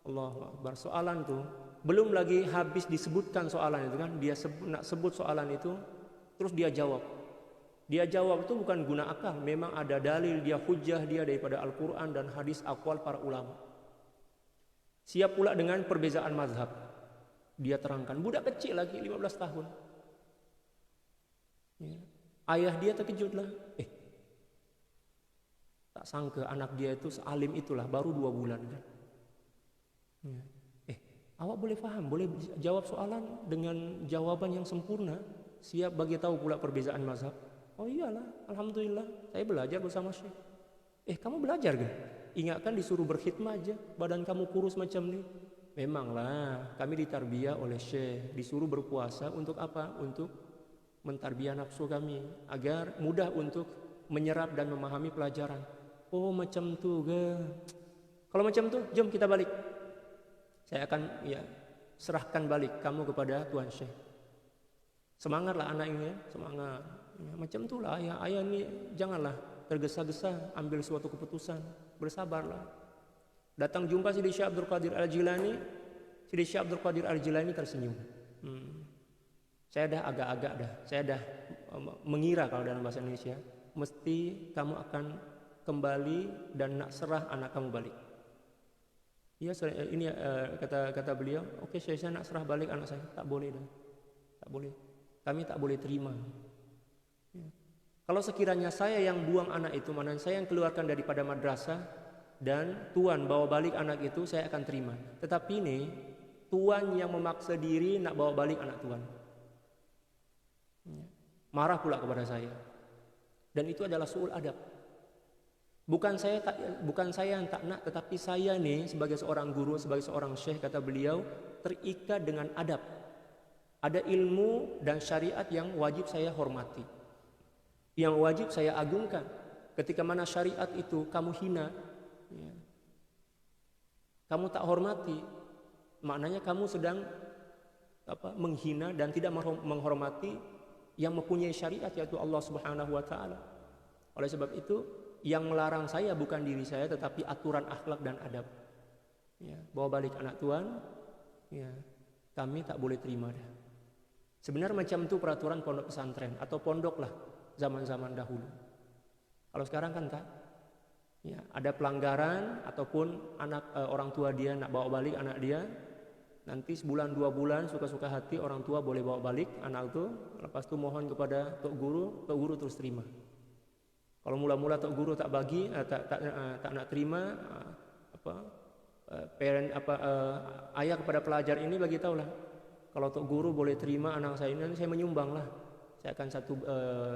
Allahu Akbar. Soalan tu belum lagi habis disebutkan soalan itu kan, dia nak sebut soalan itu, terus dia jawab. Dia jawab itu bukan guna akal, memang ada dalil, dia hujjah dia daripada Al-Quran dan hadis aqwal para ulama. Siap pula dengan perbezaan mazhab. Dia terangkan, budak kecil lagi 15 tahun. Ya. Ayah dia terkejutlah. Tak sangka anak dia itu sealim itulah, baru 2 bulan kan. Ya. Awak boleh faham, boleh jawab soalan dengan jawaban yang sempurna. Siap bagi tahu pula perbezaan mazhab. Oh iyalah, alhamdulillah, saya belajar bersama Syekh. Kamu belajar kan? Ingatkan disuruh berkhidmah aja, badan kamu kurus macam ni. Memanglah, kami ditarbiyah oleh Syekh, disuruh berpuasa untuk apa? Untuk mentarbiyah nafsu kami, agar mudah untuk menyerap dan memahami pelajaran. Oh macam tu ke? Kalau macam tu, jom kita balik. Saya akan serahkan balik kamu kepada Tuan Syekh. Semangatlah anak ini, semangat. Ya, macam itulah ayah ni, janganlah tergesa-gesa ambil suatu keputusan, bersabarlah. Datang jumpa Sidi Syekh Abdul Qadir Al-Jilani, Sidi Syekh Abdul Qadir Al-Jilani tersenyum. Saya dah agak-agak saya dah mengira kalau dalam bahasa Indonesia, mesti kamu akan kembali dan nak serah anak kamu balik. Ya, ini kata beliau, oke, saya nak serah balik anak saya. Tak boleh dah. Tak boleh. Kami tak boleh terima. Ya. Kalau sekiranya saya yang buang anak itu, mana saya yang keluarkan daripada madrasah, dan tuan bawa balik anak itu, saya akan terima. Tetapi ini tuan yang memaksa diri nak bawa balik anak tuan. Ya. Marah pula kepada saya. Dan itu adalah su'ul adab. Bukan saya yang tak nak, tetapi saya nih sebagai seorang guru, sebagai seorang syekh, kata beliau, terikat dengan adab. Ada ilmu dan syariat yang wajib saya hormati, yang wajib saya agungkan. Ketika mana syariat itu kamu hina, ya, kamu tak hormati, maknanya kamu sedang menghina dan tidak menghormati yang mempunyai syariat, yaitu Allah Subhanahu wa taala. Oleh sebab itu, yang melarang saya bukan diri saya, tetapi aturan akhlak dan adab. Ya, bawa balik anak tuan, ya, kami tak boleh terima dah. Sebenarnya macam itu peraturan pondok pesantren atau pondok lah zaman-zaman dahulu. Kalau sekarang kan tak. Ya, ada pelanggaran ataupun orang tua dia nak bawa balik anak dia, nanti sebulan 2 bulan suka-suka hati orang tua boleh bawa balik anak itu. Lepas itu mohon kepada tok guru terus terima. Kalau mula-mula tok guru tak bagi, tak nak terima, ayah kepada pelajar ini bagi tahulah, kalau tok guru boleh terima anak saya ini, saya menyumbang lah. Saya akan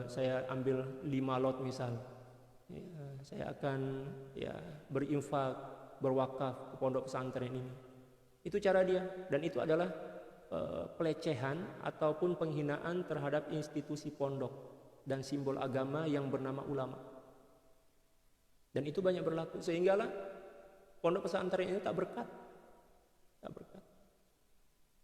saya ambil 5 lot misal. Ya, saya akan berinfak, berwakaf ke pondok pesantren ini. Itu cara dia, dan itu adalah pelecehan ataupun penghinaan terhadap institusi pondok dan simbol agama yang bernama ulama. Dan itu banyak berlaku, sehinggalah pondok pesantren ini tak berkat.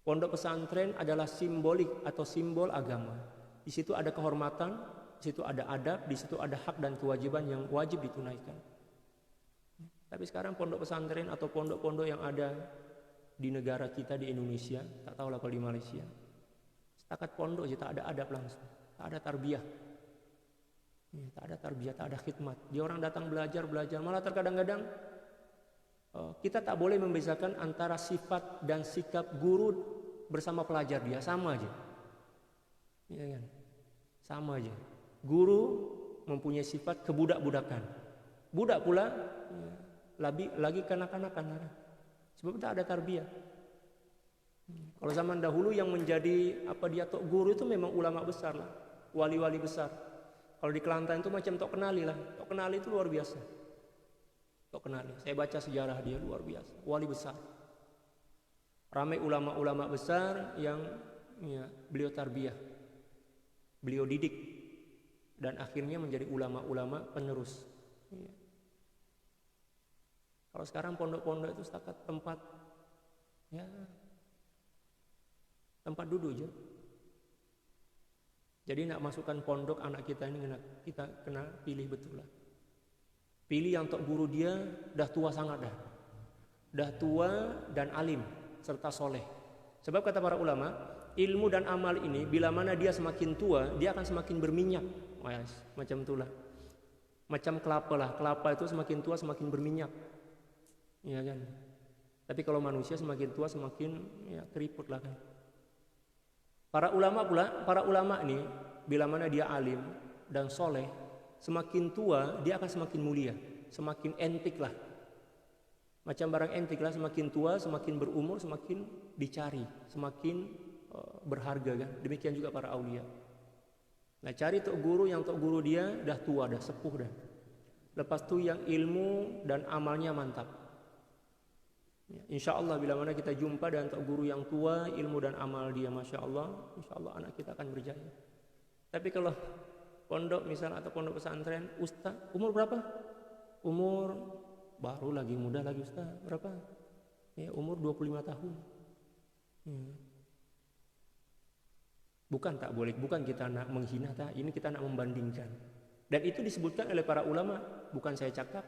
Pondok pesantren adalah simbolik atau simbol agama. Di situ ada kehormatan, di situ ada adab, di situ ada hak dan kewajiban yang wajib ditunaikan. Tapi sekarang pondok pesantren atau pondok-pondok yang ada di negara kita di Indonesia, tak tahu lah kalau di Malaysia, setakat pondok saja tak ada adab langsung, tak ada tarbiyah. Tak ada tarbiyah, tak ada khidmat. Dia orang datang belajar, malah terkadang-kadang kita tak boleh membedakan antara sifat dan sikap guru bersama pelajar dia, sama aja. Ya kan? Sama aja. Guru mempunyai sifat kebudak-budakan. Budak pula lagi kanak-kanakan. Sebab tak ada tarbiyah. Kalau zaman dahulu yang menjadi tok guru itu memang ulama besar lah, wali-wali besar. Kalau di Kelantan itu macam Tok Kenali lah. Tok Kenali itu luar biasa. Tok Kenali, saya baca sejarah dia luar biasa, wali besar. Ramai ulama-ulama besar yang beliau tarbiyah, beliau didik, dan akhirnya menjadi ulama-ulama penerus. Kalau sekarang pondok-pondok itu setakat tempat duduk aja. Jadi nak masukkan pondok anak kita ini kita kena pilih betul lah. Pilih yang tok guru dia dah tua sangat dah. Dah tua dan alim serta soleh. Sebab kata para ulama, ilmu dan amal ini bila mana dia semakin tua, dia akan semakin berminyak. Macam itulah. Macam kelapa lah. Kelapa itu semakin tua semakin berminyak. Iya kan? Tapi kalau manusia semakin tua semakin keriput lah kan. Para ulama ini bila mana dia alim dan soleh, semakin tua dia akan semakin mulia, semakin entik lah. Macam barang entik lah, semakin tua, semakin berumur, semakin dicari, semakin berharga kan. Demikian juga para aulia. Nah, cari tok guru yang tok guru dia dah tua, dah sepuh dah. Lepas tu yang ilmu dan amalnya mantap. Insya Allah bila mana kita jumpa dan tok guru yang tua, ilmu dan amal dia Masya Allah, insya Allah anak kita akan berjaya. Tapi kalau pondok misalnya atau pondok pesantren, ustaz umur berapa? Umur baru lagi muda lagi ustaz, berapa? Umur 25 tahun. Bukan tak boleh, bukan kita nak menghina, ini kita nak membandingkan. Dan itu disebutkan oleh para ulama, bukan saya cakap.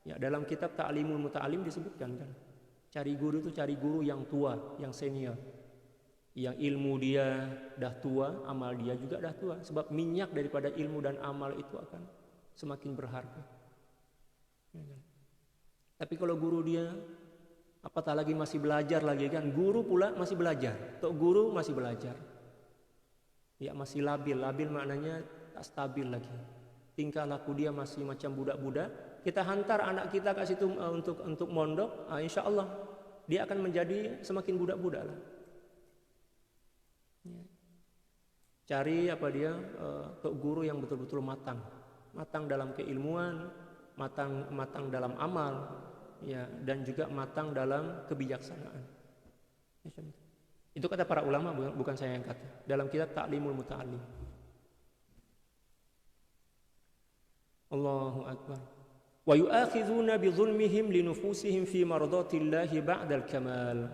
Dalam kitab Ta'limul Muta'alim disebutkan kan. Cari guru itu cari guru yang tua, yang senior. Yang ilmu dia dah tua, amal dia juga dah tua. Sebab minyak daripada ilmu dan amal itu akan semakin berharga. Tapi kalau guru dia, apatah lagi masih belajar lagi kan. Guru pula masih belajar. Tok guru masih belajar. Masih labil. Labil maknanya tak stabil lagi. Tingkah laku dia masih macam budak-budak. Kita hantar anak kita ke situ untuk mondok, insya Allah dia akan menjadi semakin budak-budak lah. Cari tok guru yang betul-betul matang dalam keilmuan, matang dalam amal, dan juga matang dalam kebijaksanaan. Itu kata para ulama, bukan saya yang kata. Dalam kitab Ta'limul Muta'alim. Allahu Akbar. Wa yu'akhidhuna bi dhulmihim li nufusihim fi mardatillahi ba'dal kamal.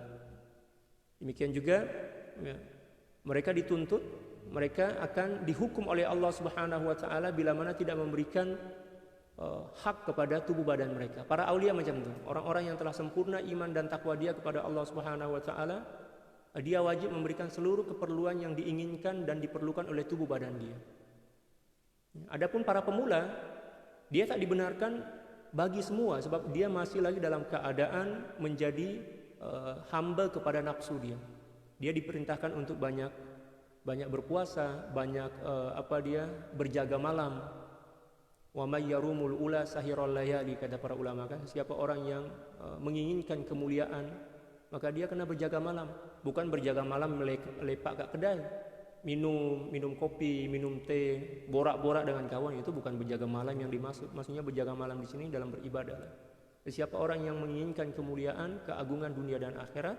Demikian juga mereka dituntut, mereka akan dihukum oleh Allah Subhanahu wa taala bila mana tidak memberikan hak kepada tubuh badan mereka. Para aulia macam itu, orang-orang yang telah sempurna iman dan takwa dia kepada Allah Subhanahu wa taala, dia wajib memberikan seluruh keperluan yang diinginkan dan diperlukan oleh tubuh badan dia. Adapun para pemula, dia tak dibenarkan bagi semua sebab dia masih lagi dalam keadaan menjadi hamba kepada nafsu dia. Dia diperintahkan untuk banyak berpuasa, banyak berjaga malam. Wa may yarumul ula sahiral layali, kata para ulama kan. Siapa orang yang menginginkan kemuliaan, maka dia kena berjaga malam. Bukan berjaga malam melepak kat kedai, minum kopi, minum teh, borak-borak dengan kawan. Itu bukan berjaga malam yang dimaksud. Maksudnya berjaga malam di sini dalam beribadah. Siapa orang yang menginginkan kemuliaan, keagungan dunia dan akhirat,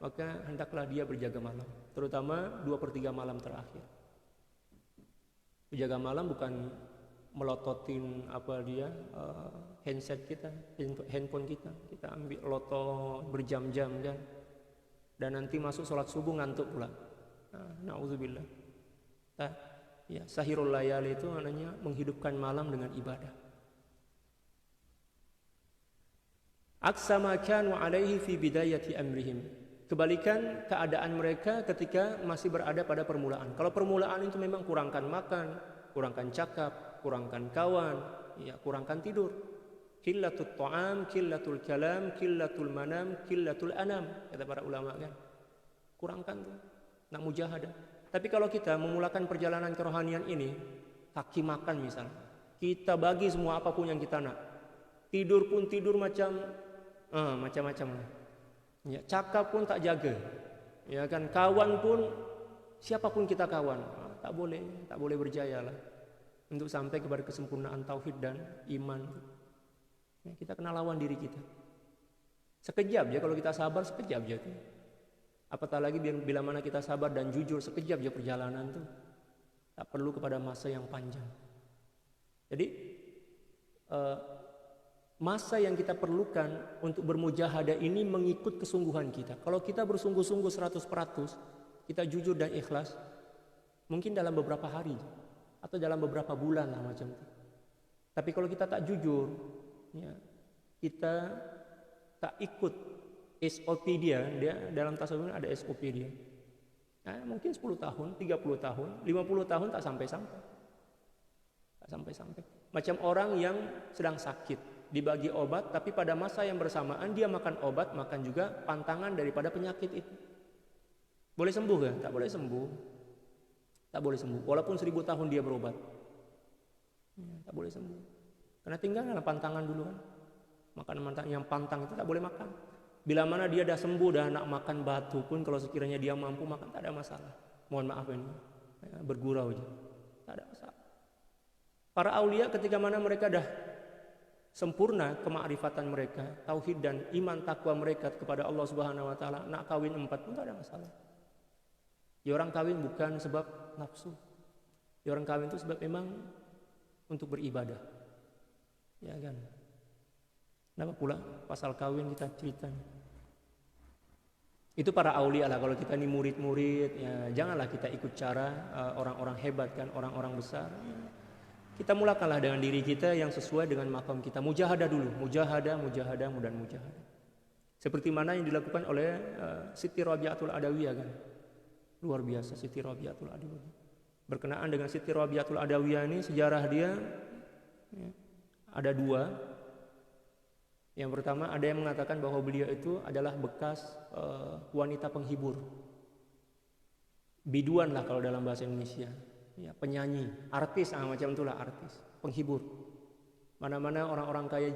maka hendaklah dia berjaga malam, terutama 2/3 malam terakhir. Berjaga malam bukan melototin handset kita, handphone kita ambil lotot berjam-jam kan, dan nanti masuk sholat subuh ngantuk pula. Na'udzubillah. Sahirul layali itu maknanya menghidupkan malam dengan ibadah. Aksama kanu alaihi fi bidayati amrihim. Kebalikan keadaan mereka ketika masih berada pada permulaan. Kalau permulaan itu memang kurangkan makan, kurangkan cakap, kurangkan kawan, ya kurangkan tidur. Qillatul ta'am, qillatul kalam, qillatul manam, qillatul anam, kata para ulama kan. Kurangkan tuh, nak mujahadah. Tapi kalau kita memulakan perjalanan kerohanian ini, kaki makan misalnya, kita bagi semua apapun yang kita nak. Tidur pun tidur macam-macam lah. Ya, cakap pun tak jaga. Ya kan, kawan pun siapapun kita kawan, tak boleh berjaya lah untuk sampai kepada kesempurnaan tauhid dan iman. Ya, kita kena lawan diri kita. Sekejap aja kalau kita sabar, sekejap aja tuh. Apatah lagi bila mana kita sabar dan jujur, sekejap aja perjalanan tuh. Tak perlu kepada masa yang panjang. Jadi masa yang kita perlukan untuk bermujahadah ini mengikut kesungguhan kita. Kalau kita bersungguh-sungguh 100%, kita jujur dan ikhlas, mungkin dalam beberapa hari atau dalam beberapa bulan lah macam itu. Tapi kalau kita tak jujur, ya, kita tak ikut SOP dia dalam tasawuf ada SOP dia. Nah, mungkin 10 tahun, 30 tahun, 50 tahun tak sampai-sampai. Tak sampai-sampai. Macam orang yang sedang sakit, dibagi obat, tapi pada masa yang bersamaan dia makan obat, makan juga pantangan daripada penyakit itu. Boleh sembuh kan? Tak boleh sembuh. Tak boleh sembuh. Walaupun 1000 tahun dia berobat, tak boleh sembuh. Karena tinggallah pantangan dulu kan. Makanan yang pantang itu tak boleh makan. Bila mana dia dah sembuh, dah nak makan batu pun, kalau sekiranya dia mampu makan, tak ada masalah. Mohon maaf ini, bergurau aja, tak ada masalah. Para aulia ketika mana mereka dah sempurna kemakrifatan mereka, tauhid dan iman takwa mereka kepada Allah Subhanahu Wa Taala, nak kawin 4 pun tak ada masalah. Ya, orang kawin bukan sebab nafsu. Ya, orang kawin itu sebab memang untuk beribadah. Ya kan. Kenapa pula pasal kawin kita ceritanya? Itu para aulia lah. Kalau kita ini murid-murid, ya janganlah kita ikut cara orang-orang hebat kan, orang-orang besar. Kita mulakanlah dengan diri kita yang sesuai dengan makam kita. Mujahadah dulu, mujahadah dan mujahadah. Seperti mana yang dilakukan oleh Siti Rabi'atul Adawiyah kan. Luar biasa Siti Rabi'atul Adawiyah. Berkenaan dengan Siti Rabi'atul Adawiyah ini, sejarah dia ya, ada 2. Yang pertama, ada yang mengatakan bahwa beliau itu adalah bekas wanita penghibur, biduan lah kalau dalam bahasa Indonesia, ya, penyanyi, artis, macam itulah, artis, penghibur. Mana-mana orang-orang kaya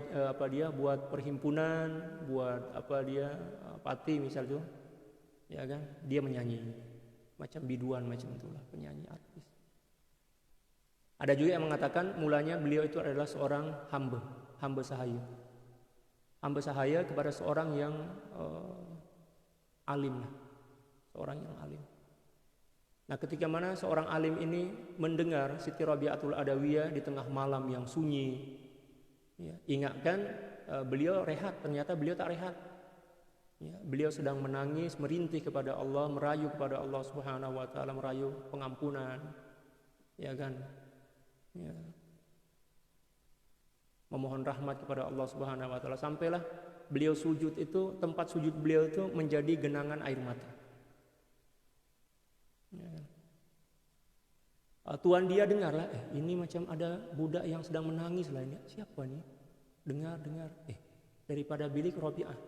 dia buat perhimpunan, buat party misal tuh, ya kan, dia menyanyi, macam biduan, macam itulah, penyanyi, artis. Ada juga yang mengatakan mulanya beliau itu adalah seorang hamba sahaya. Hamba sahaya kepada seorang yang alim, seorang yang alim. Nah, ketika mana seorang alim ini mendengar Siti Rabi'atul Adawiyah di tengah malam yang sunyi, ya, ingatkan beliau rehat, ternyata beliau tak rehat. Ya, beliau sedang menangis, merintih kepada Allah, merayu kepada Allah Subhanahu Wa Taala, merayu pengampunan, ya kan, ya, memohon rahmat kepada Allah Subhanahu Wa Taala. Sampailah beliau sujud itu, tempat sujud beliau itu menjadi genangan air mata. Ya. Tuan dia dengarlah, ini macam ada budak yang sedang menangis lah ini. Siapa nih? Dengar. Daripada bilik Rabi'ah.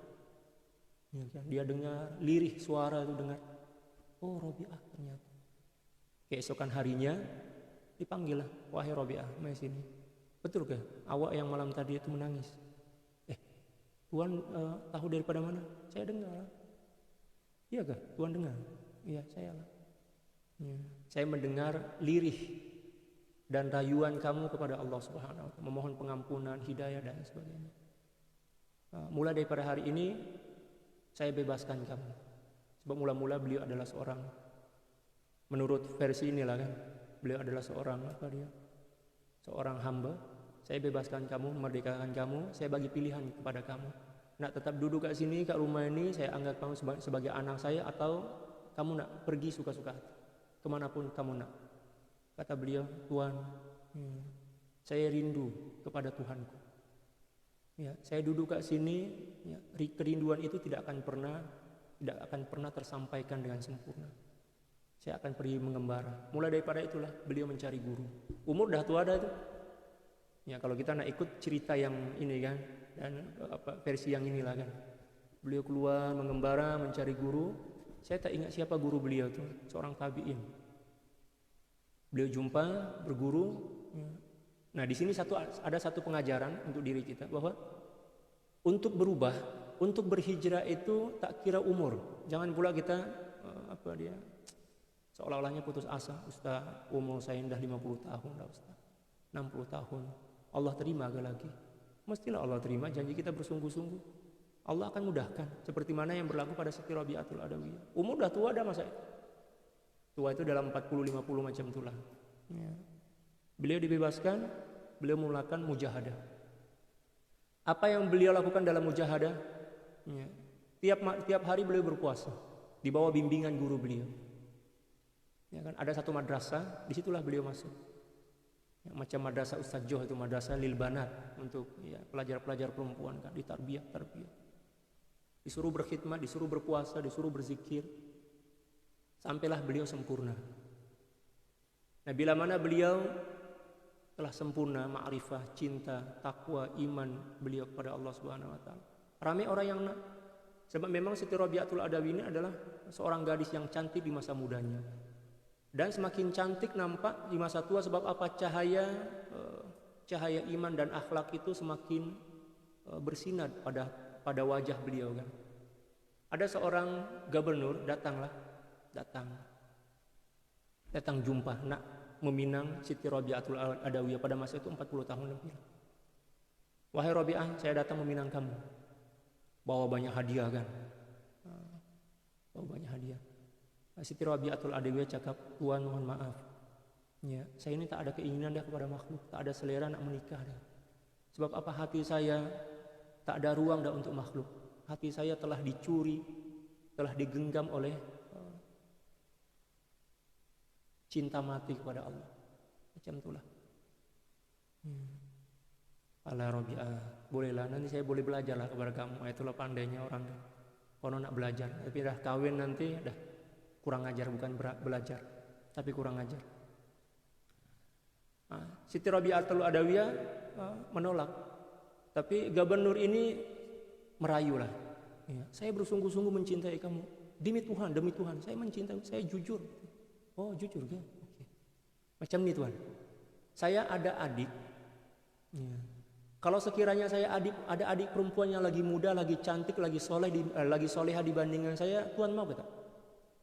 Ya, kan? Dia dengar lirih suara itu dengar. Oh, Rabi'ah ternyata. Keesokan harinya dipanggil lah, wahai Rabi'ah, mari sini. Betul ke? Awak yang malam tadi itu menangis. Tuan tahu daripada mana? Saya dengar. Iya kah? Tuan dengar? Iya, saya lah. Ya. Saya mendengar lirih dan rayuan kamu kepada Allah Subhanahu Wa Taala, memohon pengampunan, hidayah dan sebagainya. Mulai daripada hari ini saya bebaskan kamu. Sebab mula-mula beliau adalah seorang, menurut versi inilah kan, beliau adalah seorang seorang hamba. Saya bebaskan kamu, merdekakan kamu, saya bagi pilihan kepada kamu. Nak tetap duduk kat sini, kat rumah ini, saya anggap kamu sebagai anak saya, atau kamu nak pergi suka-suka hati, kemanapun kamu nak. Kata beliau, Tuhan, saya rindu kepada Tuhanku. Ya, saya duduk kat sini, ya, kerinduan itu tidak akan pernah tersampaikan dengan sempurna. Saya akan pergi mengembara. Mulai daripada itulah beliau mencari guru. Umur dah tua dah itu. Ya kalau kita nak ikut cerita yang ini kan, dan versi yang inilah kan. Beliau keluar mengembara mencari guru. Saya tak ingat siapa guru beliau itu, seorang tabi'in. Beliau jumpa, berguru. Nah di sini ada satu pengajaran untuk diri kita bahwa untuk berubah, untuk berhijrah itu tak kira umur. Jangan pula kita seolah-olahnya putus asa. Ustaz, umur saya dah 50 tahun dah Ustaz, 60 tahun. Allah terima ke lagi? Mestilah Allah terima, janji kita bersungguh-sungguh. Allah akan mudahkan. Seperti mana yang berlaku pada Siti Rabi'atul Adawiyah. Umur dah tua dah masa itu. Tua itu dalam 40-50 macam itulah. Ya. Beliau dibebaskan, beliau mulakan mujahadah. Apa yang beliau lakukan dalam mujahadah? Ya. Tiap hari beliau berpuasa di bawah bimbingan guru beliau. Ya kan, ada satu madrasah, disitulah beliau masuk. Ya, macam madrasah Ustaz Joh itu madrasah lil banat untuk ya, pelajar-pelajar perempuan kan, ditarbiyah. Disuruh berkhidmat, disuruh berpuasa, disuruh berzikir. Sampailah beliau sempurna. Nah, bila mana beliau telah sempurna ma'rifah, cinta, takwa, iman beliau kepada Allah Subhanahu wa taala. Ramai orang yang nak. Sebab memang Siti Rabi'atul Adawiyah ini adalah seorang gadis yang cantik di masa mudanya. Dan semakin cantik nampak di masa tua sebab apa? Cahaya iman dan akhlak itu semakin bersinar pada wajah beliau kan. Ada seorang gubernur datang jumpa nak meminang Siti Rabi'atul Adawiyah pada masa itu 40 tahun lebih. Wahai Rabi'ah, saya datang meminang kamu. Bawa banyak hadiah kan. Bawa banyak hadiah. Siti Rabi'atul Adawiyah cakap, Tuan mohon maaf. Ya, saya ini tak ada keinginan dah kepada makhluk, tak ada selera nak menikah dah. Sebab apa? Hati saya tak ada ruang dah untuk makhluk. Hati saya telah dicuri, telah digenggam oleh cinta mati kepada Allah. Macam itulah. Ala Rabi'ah, bolehlah nanti saya boleh belajarlah kepada kamu. Itulah pandainya orang. Kalau nak belajar, tapi dah kawin nanti dah kurang ajar, bukan belajar, tapi kurang ajar. Siti Rabi'atul Adawiyah menolak. Tapi gubernur ini merayulah. Ya, saya bersungguh-sungguh mencintai kamu. Demi Tuhan, saya mencintai, saya jujur. Oh, jujur kan? Okay. Macam ni Tuhan. Saya ada adik. Ya. Kalau sekiranya saya ada adik perempuan yang lagi muda, lagi cantik, lagi soleha dibandingkan saya, Tuhan mau tak?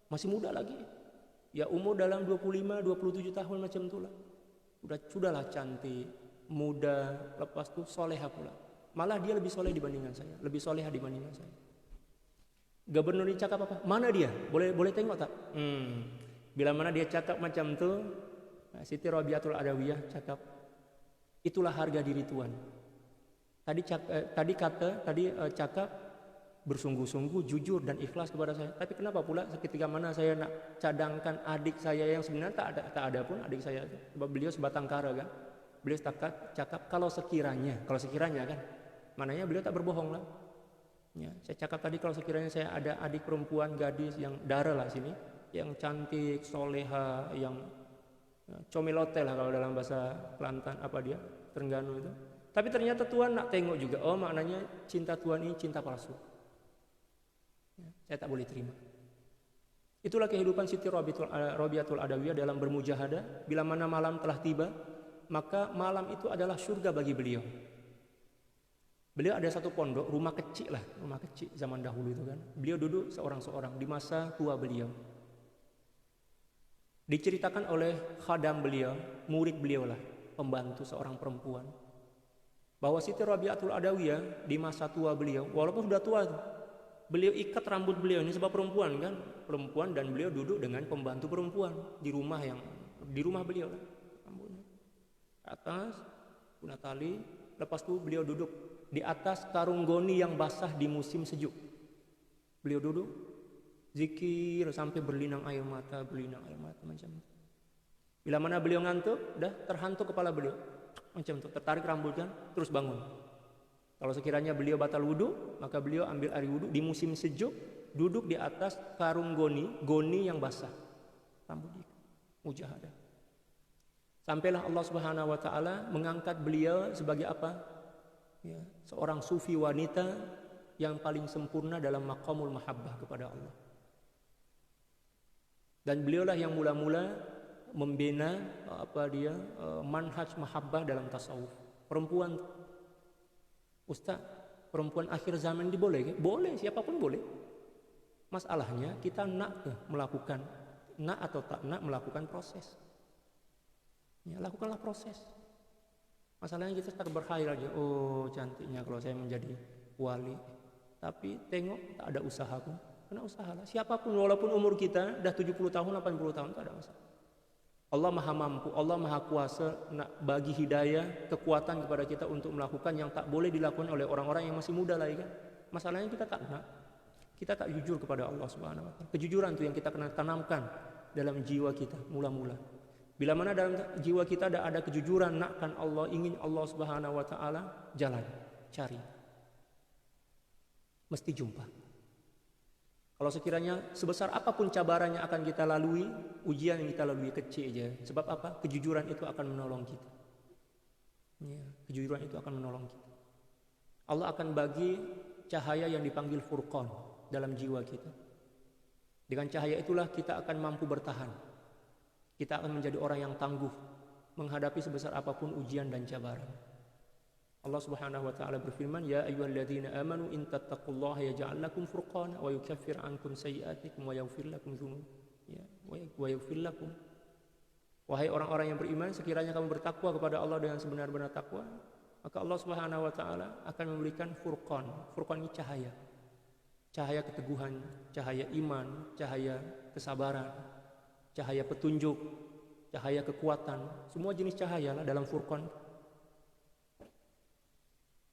Masih muda lagi. Ya umur dalam 25, 27 tahun macam itulah. Sudahlah cantik, muda, lepas tu soleha pula. Malah dia lebih soleh dibandingkan saya, lebih soleha dibandingkan saya. Gubernur ini cakap apa? Mana dia? Boleh tengok tak? Bila mana dia cakap macam tu, Siti Rabi'atul Adawiyah cakap, itulah harga diri Tuhan. Tadi cakap bersungguh-sungguh, jujur dan ikhlas kepada saya. Tapi kenapa pula ketika mana saya nak cadangkan adik saya yang sebenarnya tak ada pun adik saya. Sebab beliau sebatang kara kan. Beliau cakap kalau sekiranya kan. Maknanya beliau tak berbohong lah. Ya, saya cakap tadi kalau sekiranya saya ada adik perempuan gadis yang dara lah sini, yang cantik, soleha, yang comelote lah kalau dalam bahasa Kelantan Terengganu itu. Tapi ternyata Tuhan nak tengok juga. Oh, maknanya cinta Tuhan ini cinta palsu. Saya tak boleh terima. Itulah kehidupan Siti Rabi'atul Adawiyah dalam bermujahadah. Bila mana malam telah tiba, maka malam itu adalah surga bagi beliau. Beliau ada satu pondok, rumah kecil zaman dahulu itu kan. Beliau duduk seorang-seorang di masa tua beliau. Diceritakan oleh khadam beliau, murid beliau lah, pembantu seorang perempuan, bahwa Siti Rabi'atul Adawiyah di masa tua beliau, walaupun sudah tua, beliau ikat rambut beliau ini sebab perempuan kan, dan beliau duduk dengan pembantu perempuan di rumah beliau lah, rambutnya atas guna tali, lepas tu beliau duduk di atas karung goni yang basah di musim sejuk. Beliau duduk zikir sampai berlinang air mata macam itu. Bila mana beliau ngantuk, dah terhantuk kepala beliau macam itu, tertarik rambut kan, terus bangun. Kalau sekiranya beliau batal wudu, maka beliau ambil air wudu di musim sejuk, duduk di atas karung goni yang basah, rambut mujahadah. Sampailah Allah Subhanahu wa taala mengangkat beliau sebagai apa? Ya, seorang sufi wanita yang paling sempurna dalam maqamul mahabbah kepada Allah. Dan beliaulah yang mula-mula membina manhaj mahabbah dalam tasawuf. Perempuan, Ustaz, perempuan akhir zaman diboleh? Boleh, siapapun boleh. Masalahnya kita nak atau tak nak melakukan proses. Ya, lakukanlah proses. Masalahnya kita tak berkhayal aja. Oh, cantiknya kalau saya menjadi wali. Tapi tengok tak ada usahaku. Kena usahalah. Siapapun walaupun umur kita dah 70 tahun, 80 tahun tak ada masalah. Allah Maha mampu, Allah Maha kuasa nak bagi hidayah, kekuatan kepada kita untuk melakukan yang tak boleh dilakukan oleh orang-orang yang masih muda lagi kan. Masalahnya kita tak nak. Kita tak jujur kepada Allah Subhanahu wa taala. Kejujuran itu yang kita kena tanamkan dalam jiwa kita mula-mula. Bila mana dalam jiwa kita ada kejujuran, nakkan Allah, ingin Allah Subhanahu wa taala, jalan, cari. Mesti jumpa. Kalau sekiranya sebesar apapun cabaran yang akan kita lalui, ujian yang kita lalui kecil aja. Sebab apa? Kejujuran itu akan menolong kita. Ya, kejujuran itu akan menolong kita. Allah akan bagi cahaya yang dipanggil furqan dalam jiwa kita. Dengan cahaya itulah kita akan mampu bertahan. Kita akan menjadi orang yang tangguh menghadapi sebesar apapun ujian dan cabaran. Allah Subhanahu wa taala berfirman, "Ya ayyuhalladzina amanu in tattaqullaha yaj'al lakum furqana wa yukaffir 'ankum sayyi'atikum wa yaghfir lakum dzunub." Ya, wa yaghfir lakum. Wahai orang-orang yang beriman, sekiranya kamu bertakwa kepada Allah dengan sebenar-benar takwa, maka Allah Subhanahu wa taala akan memberikan furqan. Furqan ini cahaya. Cahaya keteguhan, cahaya iman, cahaya kesabaran, cahaya petunjuk, cahaya kekuatan, semua jenis cahaya lah dalam furqan.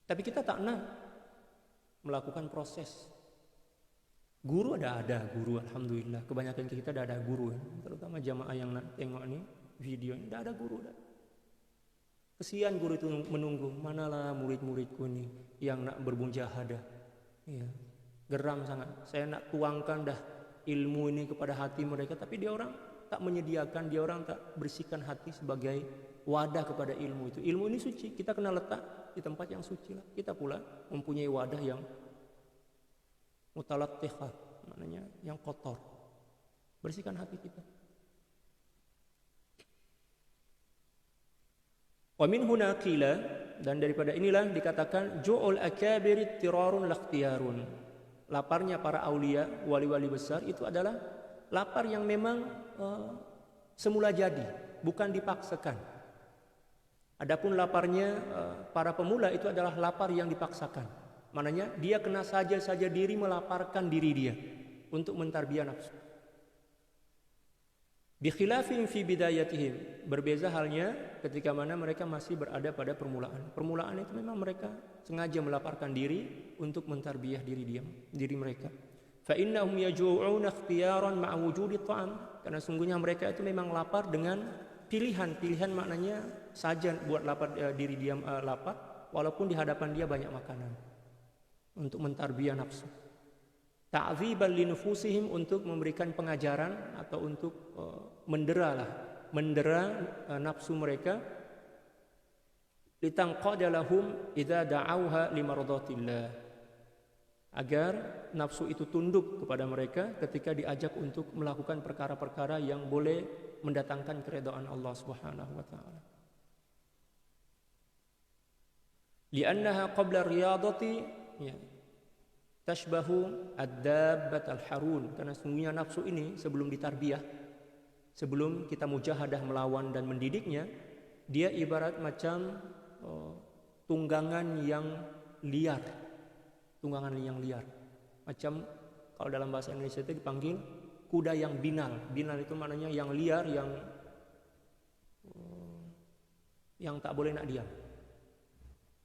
Tapi kita tak nak melakukan proses. Guru ada guru, alhamdulillah. Kebanyakan kita ada guru, terutama jamaah yang nak tengok ni video ini, ada guru dah. Kesian guru itu menunggu, manalah murid-muridku ni yang nak bermujahadah. Ya, geram sangat. Saya nak tuangkan dah ilmu ini kepada hati mereka, tapi dia orang tak menyediakan, dia orang tak bersihkan hati sebagai wadah kepada ilmu itu. Ilmu ini suci, kita kena letak di tempat yang suci lah. Kita pula mempunyai wadah yang mutalattihah, maknanya yang kotor. Bersihkan hati kita. Wa min huna qila, dan daripada inilah dikatakan ju'ul akabir tirarun lakhtiyarun. Laparnya para aulia, wali-wali besar itu adalah lapar yang memang semula jadi, bukan dipaksakan. Adapun laparnya para pemula itu adalah lapar yang dipaksakan. Maknanya dia kena saja diri melaparkan diri dia untuk mentarbiyah nafsu. Bi khilafin fi bidayatihim, berbeza halnya ketika mana mereka masih berada pada permulaan. Permulaan itu memang mereka sengaja melaparkan diri untuk mentarbiyah diri mereka. Fa innahum yaju'una ikhtiyaran ma'a wujudi ta'am, karena sungguhnya mereka itu memang lapar dengan pilihan maknanya saja buat lapar diri dia lapar walaupun di hadapan dia banyak makanan untuk mentarbiyah nafsu. Ta'dziban li nufusihim, untuk memberikan pengajaran atau untuk mendera nafsu mereka. Litanqada lahum idza da'auha limaradatillah, agar nafsu itu tunduk kepada mereka ketika diajak untuk melakukan perkara-perkara yang boleh mendatangkan keridhaan Allah Subhanahu wa taala. Li'annaha qabla riyadati tashbahu ad-dabbat al-harun, karena sungguhnya nafsu ini sebelum ditarbiyah, sebelum kita mujahadah melawan dan mendidiknya, dia ibarat macam tunggangan yang liar. Macam kalau dalam bahasa Indonesia itu dipanggil kuda yang binal. Binal itu maknanya yang liar, yang tak boleh nak diam.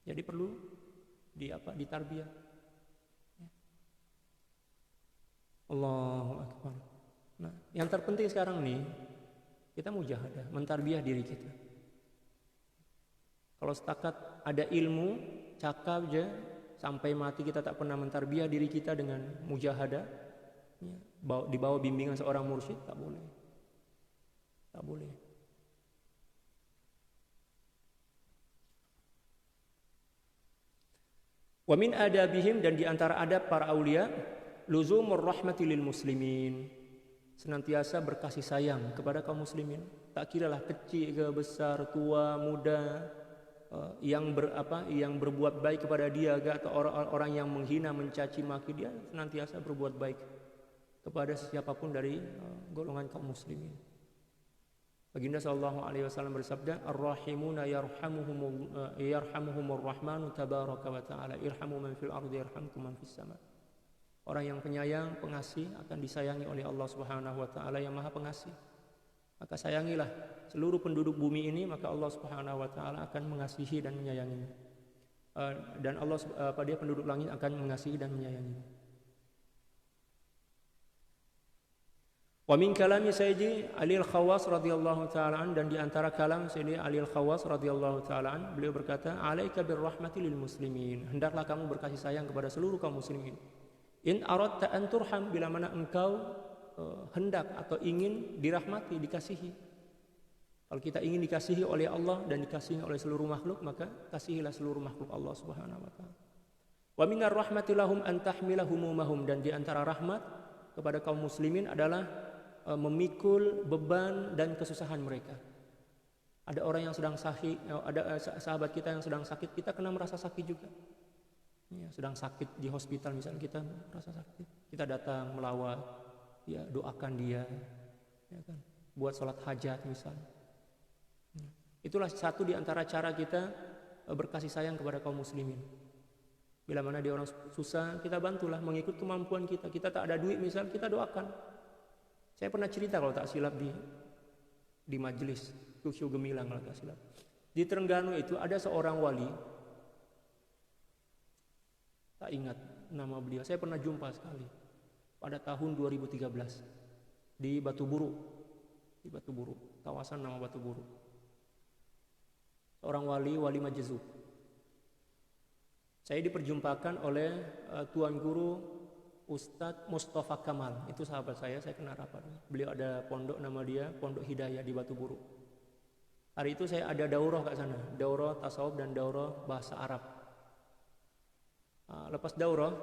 Jadi perlu ditarbiyah. Allahu Akbar. Nah, yang terpenting sekarang nih kita mujahadah, mentarbiyah diri kita. Kalau setakat ada ilmu, cakap aja sampai mati kita tak pernah mentarbiyah diri kita dengan mujahadah, di bawah bimbingan seorang mursyid, tak boleh. Wa min adabihim, dan di antara adab para aulia, luzumur rahmati lil muslimin, senantiasa berkasih sayang kepada kaum muslimin. Tak kiralah kecil ke besar, tua, muda, yang berbuat baik kepada dia atau orang-orang yang menghina, mencaci maki dia, senantiasa berbuat baik kepada siapapun dari golongan kaum muslimin. Baginda sallallahu alaihi wasallam bersabda, ar-rahimuna yarhamuhumur rahmanu tabaraka wa ta'ala, irhamu man fil ardi yarhamkum man fis sama. Orang yang penyayang, pengasih akan disayangi oleh Allah Subhanahu wa taala yang Maha Pengasih. Maka sayangilah seluruh penduduk bumi ini, maka Allah Subhanahu wa taala akan mengasihi dan menyayanginya. Dan Allah pada penduduk langit akan mengasihi dan menyayanginya. Wa min kalami Sayyidi Ali Al-Khawas radhiyallahu taala an, dan di antara kalam Sayyidi Ali Al-Khawas radhiyallahu taala an, beliau berkata, alaika birrahmati lil muslimin, hendaklah kamu berkasih sayang kepada seluruh kaum muslimin. In aradta an turham, bila mana engkau hendak atau ingin dirahmati, dikasihi. Kalau kita ingin dikasihi oleh Allah dan dikasihi oleh seluruh makhluk, maka kasihilah seluruh makhluk Allah Subhanahu wa taala. Wa minar rahmati lahum an tahmila humumahum, dan di antara rahmat kepada kaum muslimin adalah memikul beban dan kesusahan mereka. Ada orang yang sedang sakit, ada sahabat kita yang sedang sakit, kita kena merasa sakit juga. Ya, sedang sakit di hospital misalnya, kita merasa sakit, kita datang melawat, ya, doakan dia, ya kan, buat sholat hajat misalnya. Itulah satu di antara cara kita berkasih sayang kepada kaum muslimin. Bila mana dia orang susah, kita bantulah mengikut kemampuan kita. Kita tak ada duit misal, kita doakan. Saya pernah cerita kalau tak silap di majelis Kusyu Gemilang kalau tak silap. Di Terengganu itu ada seorang wali, tak ingat nama beliau. Saya pernah jumpa sekali pada tahun 2013 di Batu Buru, kawasan nama Batu Buru. Seorang wali Majzub. Saya diperjumpakan oleh Tuan Guru Ustadz Mustafa Kamal. Itu sahabat saya kena rapat. Beliau ada pondok, nama dia Pondok Hidayah di Batu Buru. Hari itu saya ada daurah kat sana, daurah tasawuf dan daurah bahasa Arab. Lepas daurah,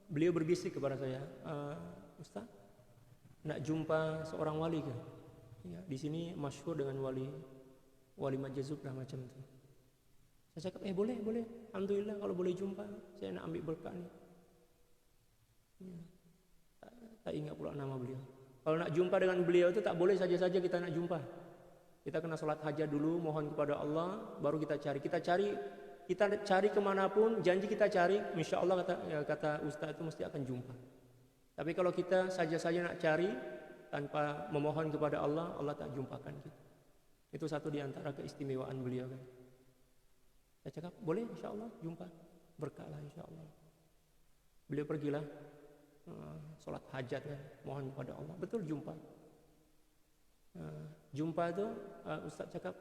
beliau berbisik kepada saya, Ustaz, nak jumpa seorang wali ke? Ya, di sini masyhur dengan wali Majzub lah macam tu. Saya cakap, boleh. Alhamdulillah kalau boleh jumpa, saya nak ambil berkat ni. Ya, tak ingat pula nama beliau. Kalau nak jumpa dengan beliau itu tak boleh saja-saja kita nak jumpa. Kita kena solat hajat dulu, mohon kepada Allah, baru kita cari. Kita cari kemanapun, janji kita cari, insya Allah kata Ustaz itu mesti akan jumpa. Tapi kalau kita saja-saja nak cari tanpa memohon kepada Allah, Allah tak jumpakan kita. Itu satu di antara keistimewaan beliau kan. Saya cakap, boleh insya Allah jumpa, berkatlah insya Allah. Beliau pergilah, solat hajat kan, mohon kepada Allah, betul jumpa. Jumpa itu Ustaz cakap,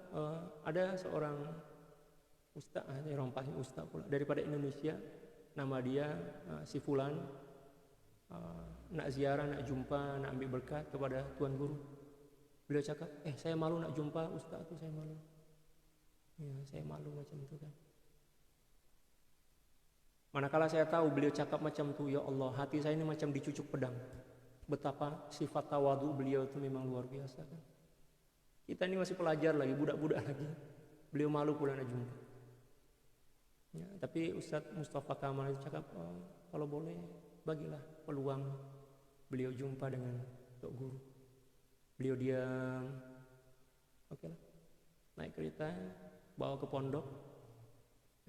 ada seorang Ustaz, orang paling Ustaz pula daripada Indonesia, nama dia si Fulan, nak ziarah, nak jumpa, nak ambil berkat kepada Tuan Guru. Beliau cakap, saya malu nak jumpa Ustaz tu, saya malu. Ya, saya malu macam itu kan. Manakala saya tahu beliau cakap macam tu, ya Allah, hati saya ini macam dicucuk pedang. Betapa sifat tawadu beliau itu memang luar biasa kan. Kita ini masih pelajar lagi, budak-budak lagi. Beliau malu pula nak jumpa. Ya, tapi Ustadz Mustafa Kamal itu cakap, kalau boleh bagilah peluang beliau jumpa dengan Tok Guru. Beliau diam, oke lah, naik kereta, bawa ke pondok.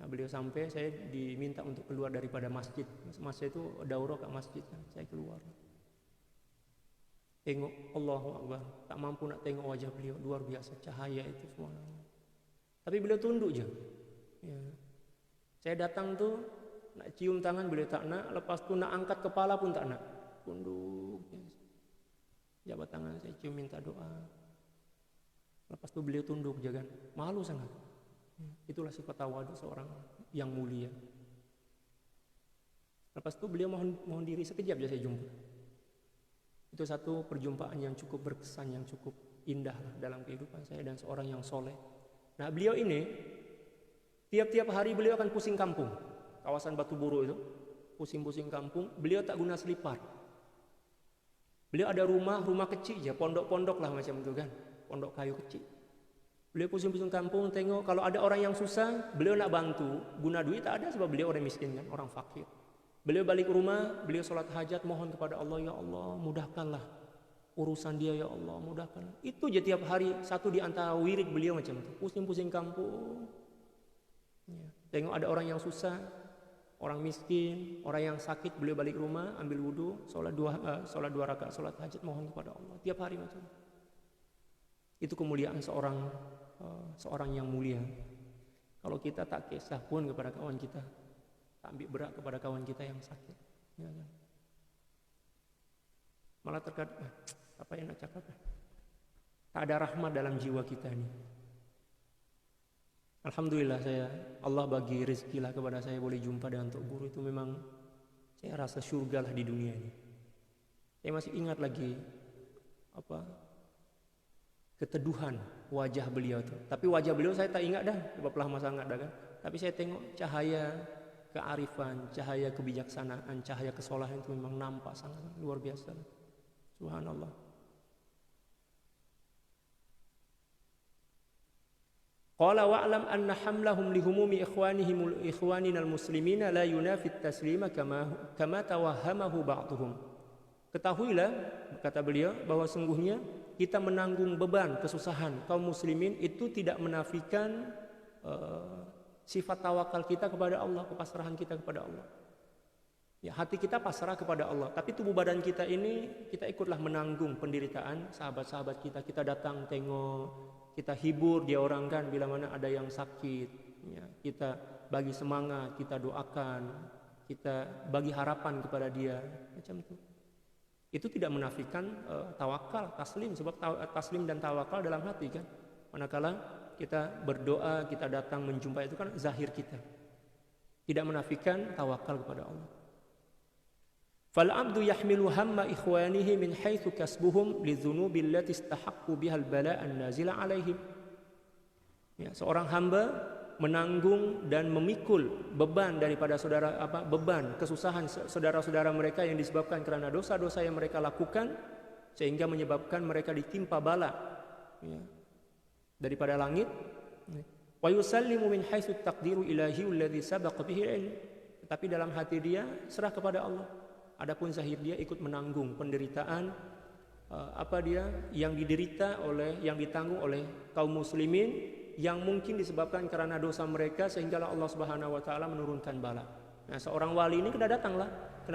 Nah, beliau sampai, saya diminta untuk keluar daripada masjid. Masa itu daurah kat masjid kan, saya keluar. Tengok, Allahu Akbar, tak mampu nak tengok wajah beliau, luar biasa cahaya itu semua. Tapi beliau tunduk je. Ya. Saya datang tuh nak cium tangan beliau tak nak, lepas tu nak angkat kepala pun tak nak, tunduk. Jabat tangan saya cium minta doa. Lepas tu beliau tunduk je kan, malu sangat. Itulah sifat tawadu seorang yang mulia. Lepas tu beliau mohon diri, sekejap je saya jumpa. Itu satu perjumpaan yang cukup berkesan, yang cukup indah dalam kehidupan saya dan seorang yang soleh. Nah, beliau ini tiap-tiap hari beliau akan pusing kampung. kawasan Batu Buru itu, pusing-pusing kampung, beliau tak guna selipar. Beliau ada rumah kecil ya, pondok-pondok lah macam itu kan, pondok kayu kecil. Beliau pusing-pusing kampung, tengok kalau ada orang yang susah, beliau nak bantu. Guna duit tak ada sebab beliau orang miskin kan, orang fakir. Beliau balik ke rumah, beliau sholat hajat, mohon kepada Allah, ya Allah mudahkanlah urusan dia, ya Allah mudahkanlah. Itu je tiap hari, satu di antara wirid beliau macam itu. Pusing-pusing kampung. Ya. Tengok ada orang yang susah, orang miskin, orang yang sakit, beliau balik ke rumah, ambil wudu, sholat dua rakaat, sholat hajat, mohon kepada Allah. Tiap hari macam itu. Itu kemuliaan seorang yang mulia. Kalau kita tak kisah pun kepada kawan kita, tak ambil berat kepada kawan kita yang sakit, ya kan? Malah terkadang apa yang nak cakap? Tak ada rahmat dalam jiwa kita ini. Alhamdulillah Allah bagi rezeki lah kepada saya boleh jumpa dengan Tok Guru, itu memang saya rasa surga lah di dunia ini. Saya masih ingat lagi keteduhan wajah beliau tu. Tapi wajah beliau saya tak ingat dah, sebab lama sangat dah kan. Tapi saya tengok cahaya kearifan, cahaya kebijaksanaan, cahaya kesolahan itu memang nampak sangat luar biasa. Subhanallah. Qala wa'lam anna hamlahum lihumumi ikhwanina al-muslimina la yunafi at-taslima kama tawahhamahu ba'dhum. Ketahuilah, kata beliau, bahwa sungguhnya kita menanggung beban kesusahan kaum muslimin itu tidak menafikan sifat tawakal kita kepada Allah, kepasrahan kita kepada Allah. Ya, hati kita pasrah kepada Allah, tapi tubuh badan kita ini kita ikutlah menanggung penderitaan sahabat-sahabat kita. Kita datang tengok, kita hibur dia orang kan bila mana ada yang sakit, ya, kita bagi semangat, kita doakan, kita bagi harapan kepada dia, macam itu. Itu tidak menafikan tawakal, taslim, sebab taslim dan tawakal dalam hati kan. Manakala kita berdoa, kita datang menjumpai, itu kan zahir kita. Tidak menafikan tawakal kepada Allah. Fal abdu yahmilu hamma ikhwanihi min haitsu kasbuhum lidzunubi allati istahaqqu biha al-bala' an-nazila alaihim. Ya, seorang hamba menanggung dan memikul beban daripada beban kesusahan saudara-saudara mereka yang disebabkan karena dosa-dosa yang mereka lakukan sehingga menyebabkan mereka ditimpa bala, ya, daripada langit. Wa yusallimu min haitsu taqdiru ilahi alladhi sabaqa bihi al-ilm. Tetapi dalam hati dia serah kepada Allah. Adapun zahir dia ikut menanggung penderitaan yang ditanggung oleh kaum muslimin yang mungkin disebabkan karena dosa mereka sehingga Allah Subhanahu wa taala menurunkan bala. Nah, seorang wali ini kena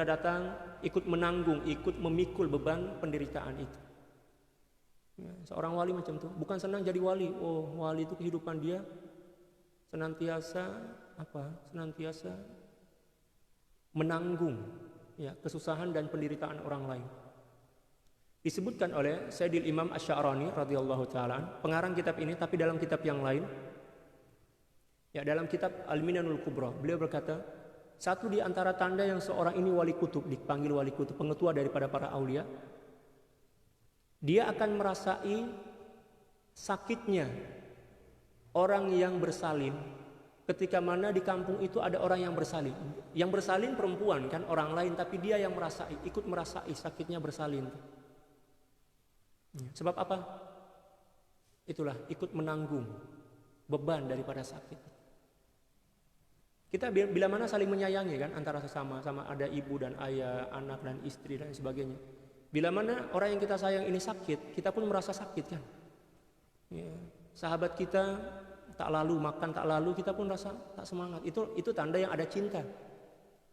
datang ikut menanggung, ikut memikul beban penderitaan itu. Ya, seorang wali macam itu, bukan senang jadi wali. Oh, wali itu kehidupan dia senantiasa menanggung, ya, kesusahan dan penderitaan orang lain. Disebutkan oleh Sayyidil Imam Asy-Sya'rani radhiyallahu taala, pengarang kitab ini, tapi dalam kitab yang lain, ya, dalam kitab Al-Minanul Kubra, beliau berkata, satu di antara tanda yang seorang ini wali kutub, dipanggil wali kutub, pengetua daripada para aulia, dia akan merasai sakitnya orang yang bersalin. Ketika mana di kampung itu ada orang yang bersalin. Yang bersalin perempuan kan, orang lain, tapi dia yang ikut merasai sakitnya bersalin. Sebab apa? Itulah, ikut menanggung beban daripada sakit. Kita bila mana saling menyayangi kan antara sesama, sama ada ibu dan ayah, anak dan istri dan sebagainya. Bila mana orang yang kita sayang ini sakit, kita pun merasa sakit kan. Ya, sahabat kita tak lalu makan, tak lalu, kita pun rasa tak semangat. Itu tanda yang ada cinta.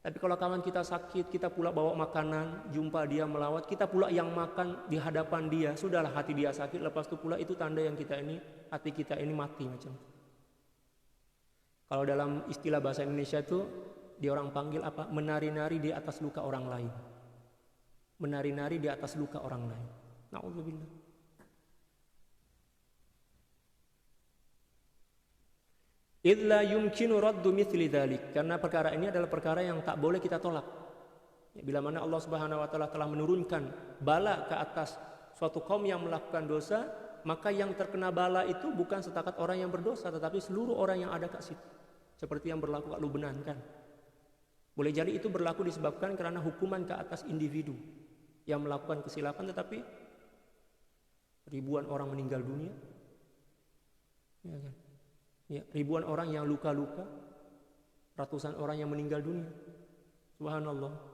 Tapi kalau kawan kita sakit, kita pula bawa makanan, jumpa dia melawat, kita pula yang makan di hadapan dia, sudahlah hati dia sakit, lepas itu pula itu tanda yang hati kita ini mati macam. Kalau dalam istilah bahasa Indonesia itu dia orang panggil apa? Menari-nari di atas luka orang lain. Menari-nari di atas luka orang lain. Na'udzubillah. Idla yumkinu raddu mithli dzalik, karena perkara ini adalah perkara yang tak boleh kita tolak. Ya, bila mana Allah Subhanahu wa taala telah menurunkan bala ke atas suatu kaum yang melakukan dosa, maka yang terkena bala itu bukan setakat orang yang berdosa, tetapi seluruh orang yang ada kat situ. Seperti yang berlaku kat Lubnan kan. Boleh jadi itu berlaku disebabkan karena hukuman ke atas individu yang melakukan kesilapan, tetapi ribuan orang meninggal dunia, ya kan? Ya, ribuan orang yang luka-luka, ratusan orang yang meninggal dunia. Subhanallah.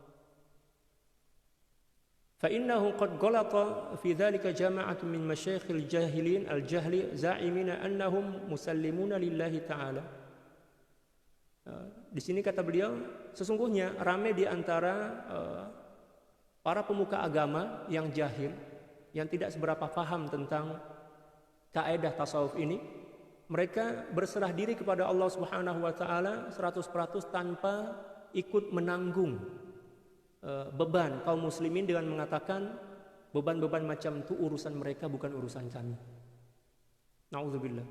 فإنه قد غلط في ذلك جماعة من مشايخ الجاهلين الجهل زاعمين أنهم مسلمون لله تعالى. Di sini kata beliau, sesungguhnya ramai di antara para pemuka agama yang jahil, yang tidak seberapa paham tentang kaidah tasawuf ini, mereka berserah diri kepada Allah Subhanahu wa taala 100% tanpa ikut menanggung beban kaum muslimin dengan mengatakan beban-beban macam itu urusan mereka, bukan urusan kami. Nauzubillah.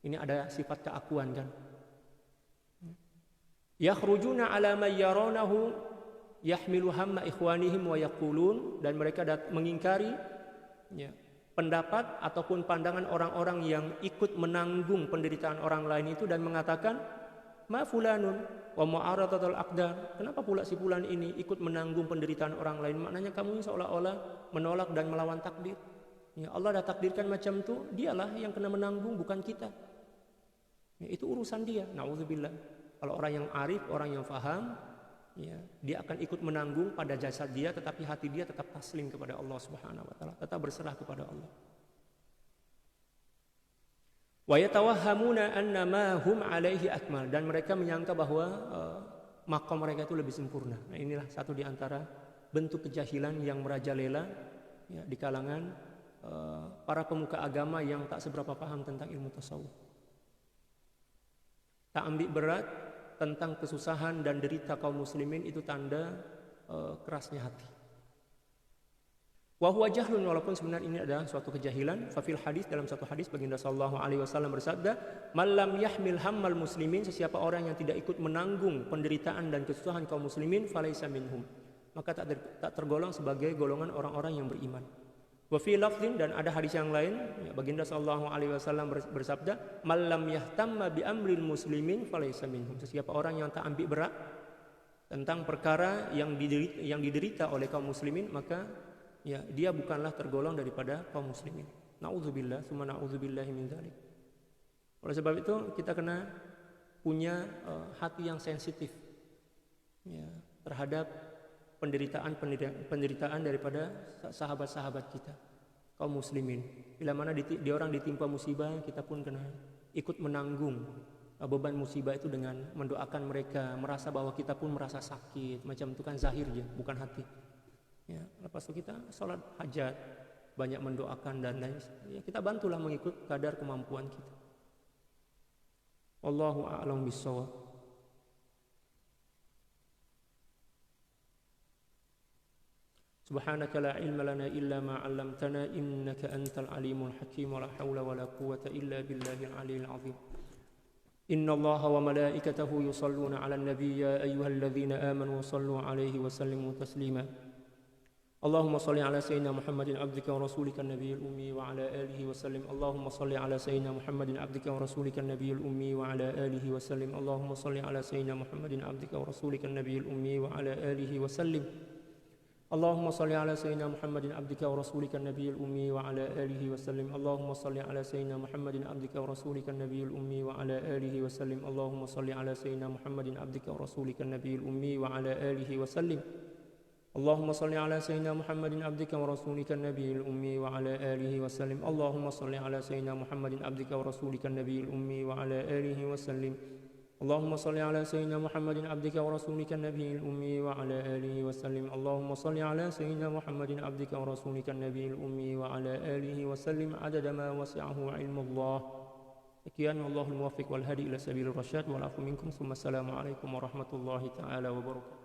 Ini ada sifat keakuan kan. Yakhrujuna ala man yarawnahu yahmilu hamma ikhwanihim wa yaqulun, dan mereka mengingkari ya, pendapat ataupun pandangan orang-orang yang ikut menanggung penderitaan orang lain itu dan mengatakan ma fulanun wa mu'aradatul aqdar. Kenapa pula si fulan ini ikut menanggung penderitaan orang lain? Maknanya kamu seolah-olah menolak dan melawan takdir. Ya, Allah dah takdirkan macam itu, dialah yang kena menanggung, bukan kita. Ya, itu urusan dia. Nauzubillah. Kalau orang yang arif, orang yang faham, ya, dia akan ikut menanggung pada jasad dia, tetapi hati dia tetap taslim kepada Allah Subhanahu wa taala, tetap berserah kepada Allah. Wa yatawahhamuna anna ma hum alaihi akmal, dan mereka menyangka bahwa maqam mereka itu lebih sempurna. Nah, inilah satu di antara bentuk kejahilan yang merajalela ya, di kalangan para pemuka agama yang tak seberapa paham tentang ilmu tasawuf. Tak ambil berat tentang kesusahan dan derita kaum muslimin, itu tanda kerasnya hati. Wa huwa jahlun, walaupun sebenarnya ini adalah suatu kejahilan. Fa fil hadis, dalam satu hadis baginda sallallahu alaihi wasallam bersabda, "Man lam yahmil hammal muslimin," sesiapa orang yang tidak ikut menanggung penderitaan dan kesusahan kaum muslimin, falaisa minhum, maka tak tergolong sebagai golongan orang-orang yang beriman. Wa fi lafdhin, dan ada hadis yang lain, ya, baginda sallallahu alaihi wasallam bersabda, "Man lam yahtamma bi amril muslimin falaisa minhum," sesiapa orang yang tak ambil berat tentang perkara yang diderita oleh kaum muslimin, maka ya, dia bukanlah tergolong daripada kaum muslimin. Nauzubillah, summa nauzubillahi min dzalik. Oleh sebab itu kita kena punya hati yang sensitif ya, terhadap penderitaan daripada sahabat-sahabat kita, kaum muslimin. Bila mana orang ditimpa musibah, kita pun kena ikut menanggung beban musibah itu dengan mendoakan mereka, merasa bahwa kita pun merasa sakit. Macam itu kan zahir ya, bukan hati. Ya, lepas itu kita sholat hajat, banyak mendoakan dan lain. Ya, kita bantulah mengikut kadar kemampuan kita. Wallahu a'lam bishawab. Subhanaka la ilma lana illa ma 'allamtana innaka antal alimul hakim, wa la haula wa la quwwata illa billahil aliyyil azim. Inna Allaha wa malaikatahu yusalluna 'alan nabiy ya ayyuhalladzina amanu sallu 'alaihi wa sallimu taslima. Allahumma salli 'ala sayyidina Muhammadin 'abdika wa rasulika an-nabiyil ummi wa 'ala alihi wa sallim. Allahumma salli 'ala sayyidina Muhammadin 'abdika wa rasulika an-nabiyil ummi wa 'ala alihi wa sallim. Allahumma salli 'ala sayyidina Muhammadin 'abdika wa rasulika an-nabiyil ummi wa 'ala alihi wa sallim. Allahumma salli ala sayyidina Muhammadin 'abdika wa rasulika an-nabiyil ummi wa 'ala alihi wa sallim. Allahumma salli ala sayyidina Muhammadin 'abdika wa rasulika an-nabiyil ummi wa 'ala alihi wa sallim. Allahumma salli ala sayyidina Muhammadin 'abdika wa rasulika an-nabiyil ummi wa 'ala alihi wa sallim. Allahumma salli ala sayyidina Muhammadin 'abdika wa rasulika an-nabiyil ummi wa 'ala alihi wa sallim. Allahumma salli ala sayyidina Muhammadin 'abdika wa rasulika an-nabiyil ummi wa 'ala alihi wa sallim. Allahumma salli ala sayyidina Muhammadin 'abdika wa rasulika an-nabiyil ummi wa 'ala alihi wa sallim. Allahumma salli ala sayyidina Muhammadin 'abdika wa rasulika an-nabiyil ummi wa 'ala alihi wa sallim adada ma wasi'ahu 'ilmullah. Sekian, wallahul muwaffiq wal hadi ila sabilir rasyad, wal afu minkum. Assalamu alaikum warahmatullahi taala wabarakatuh.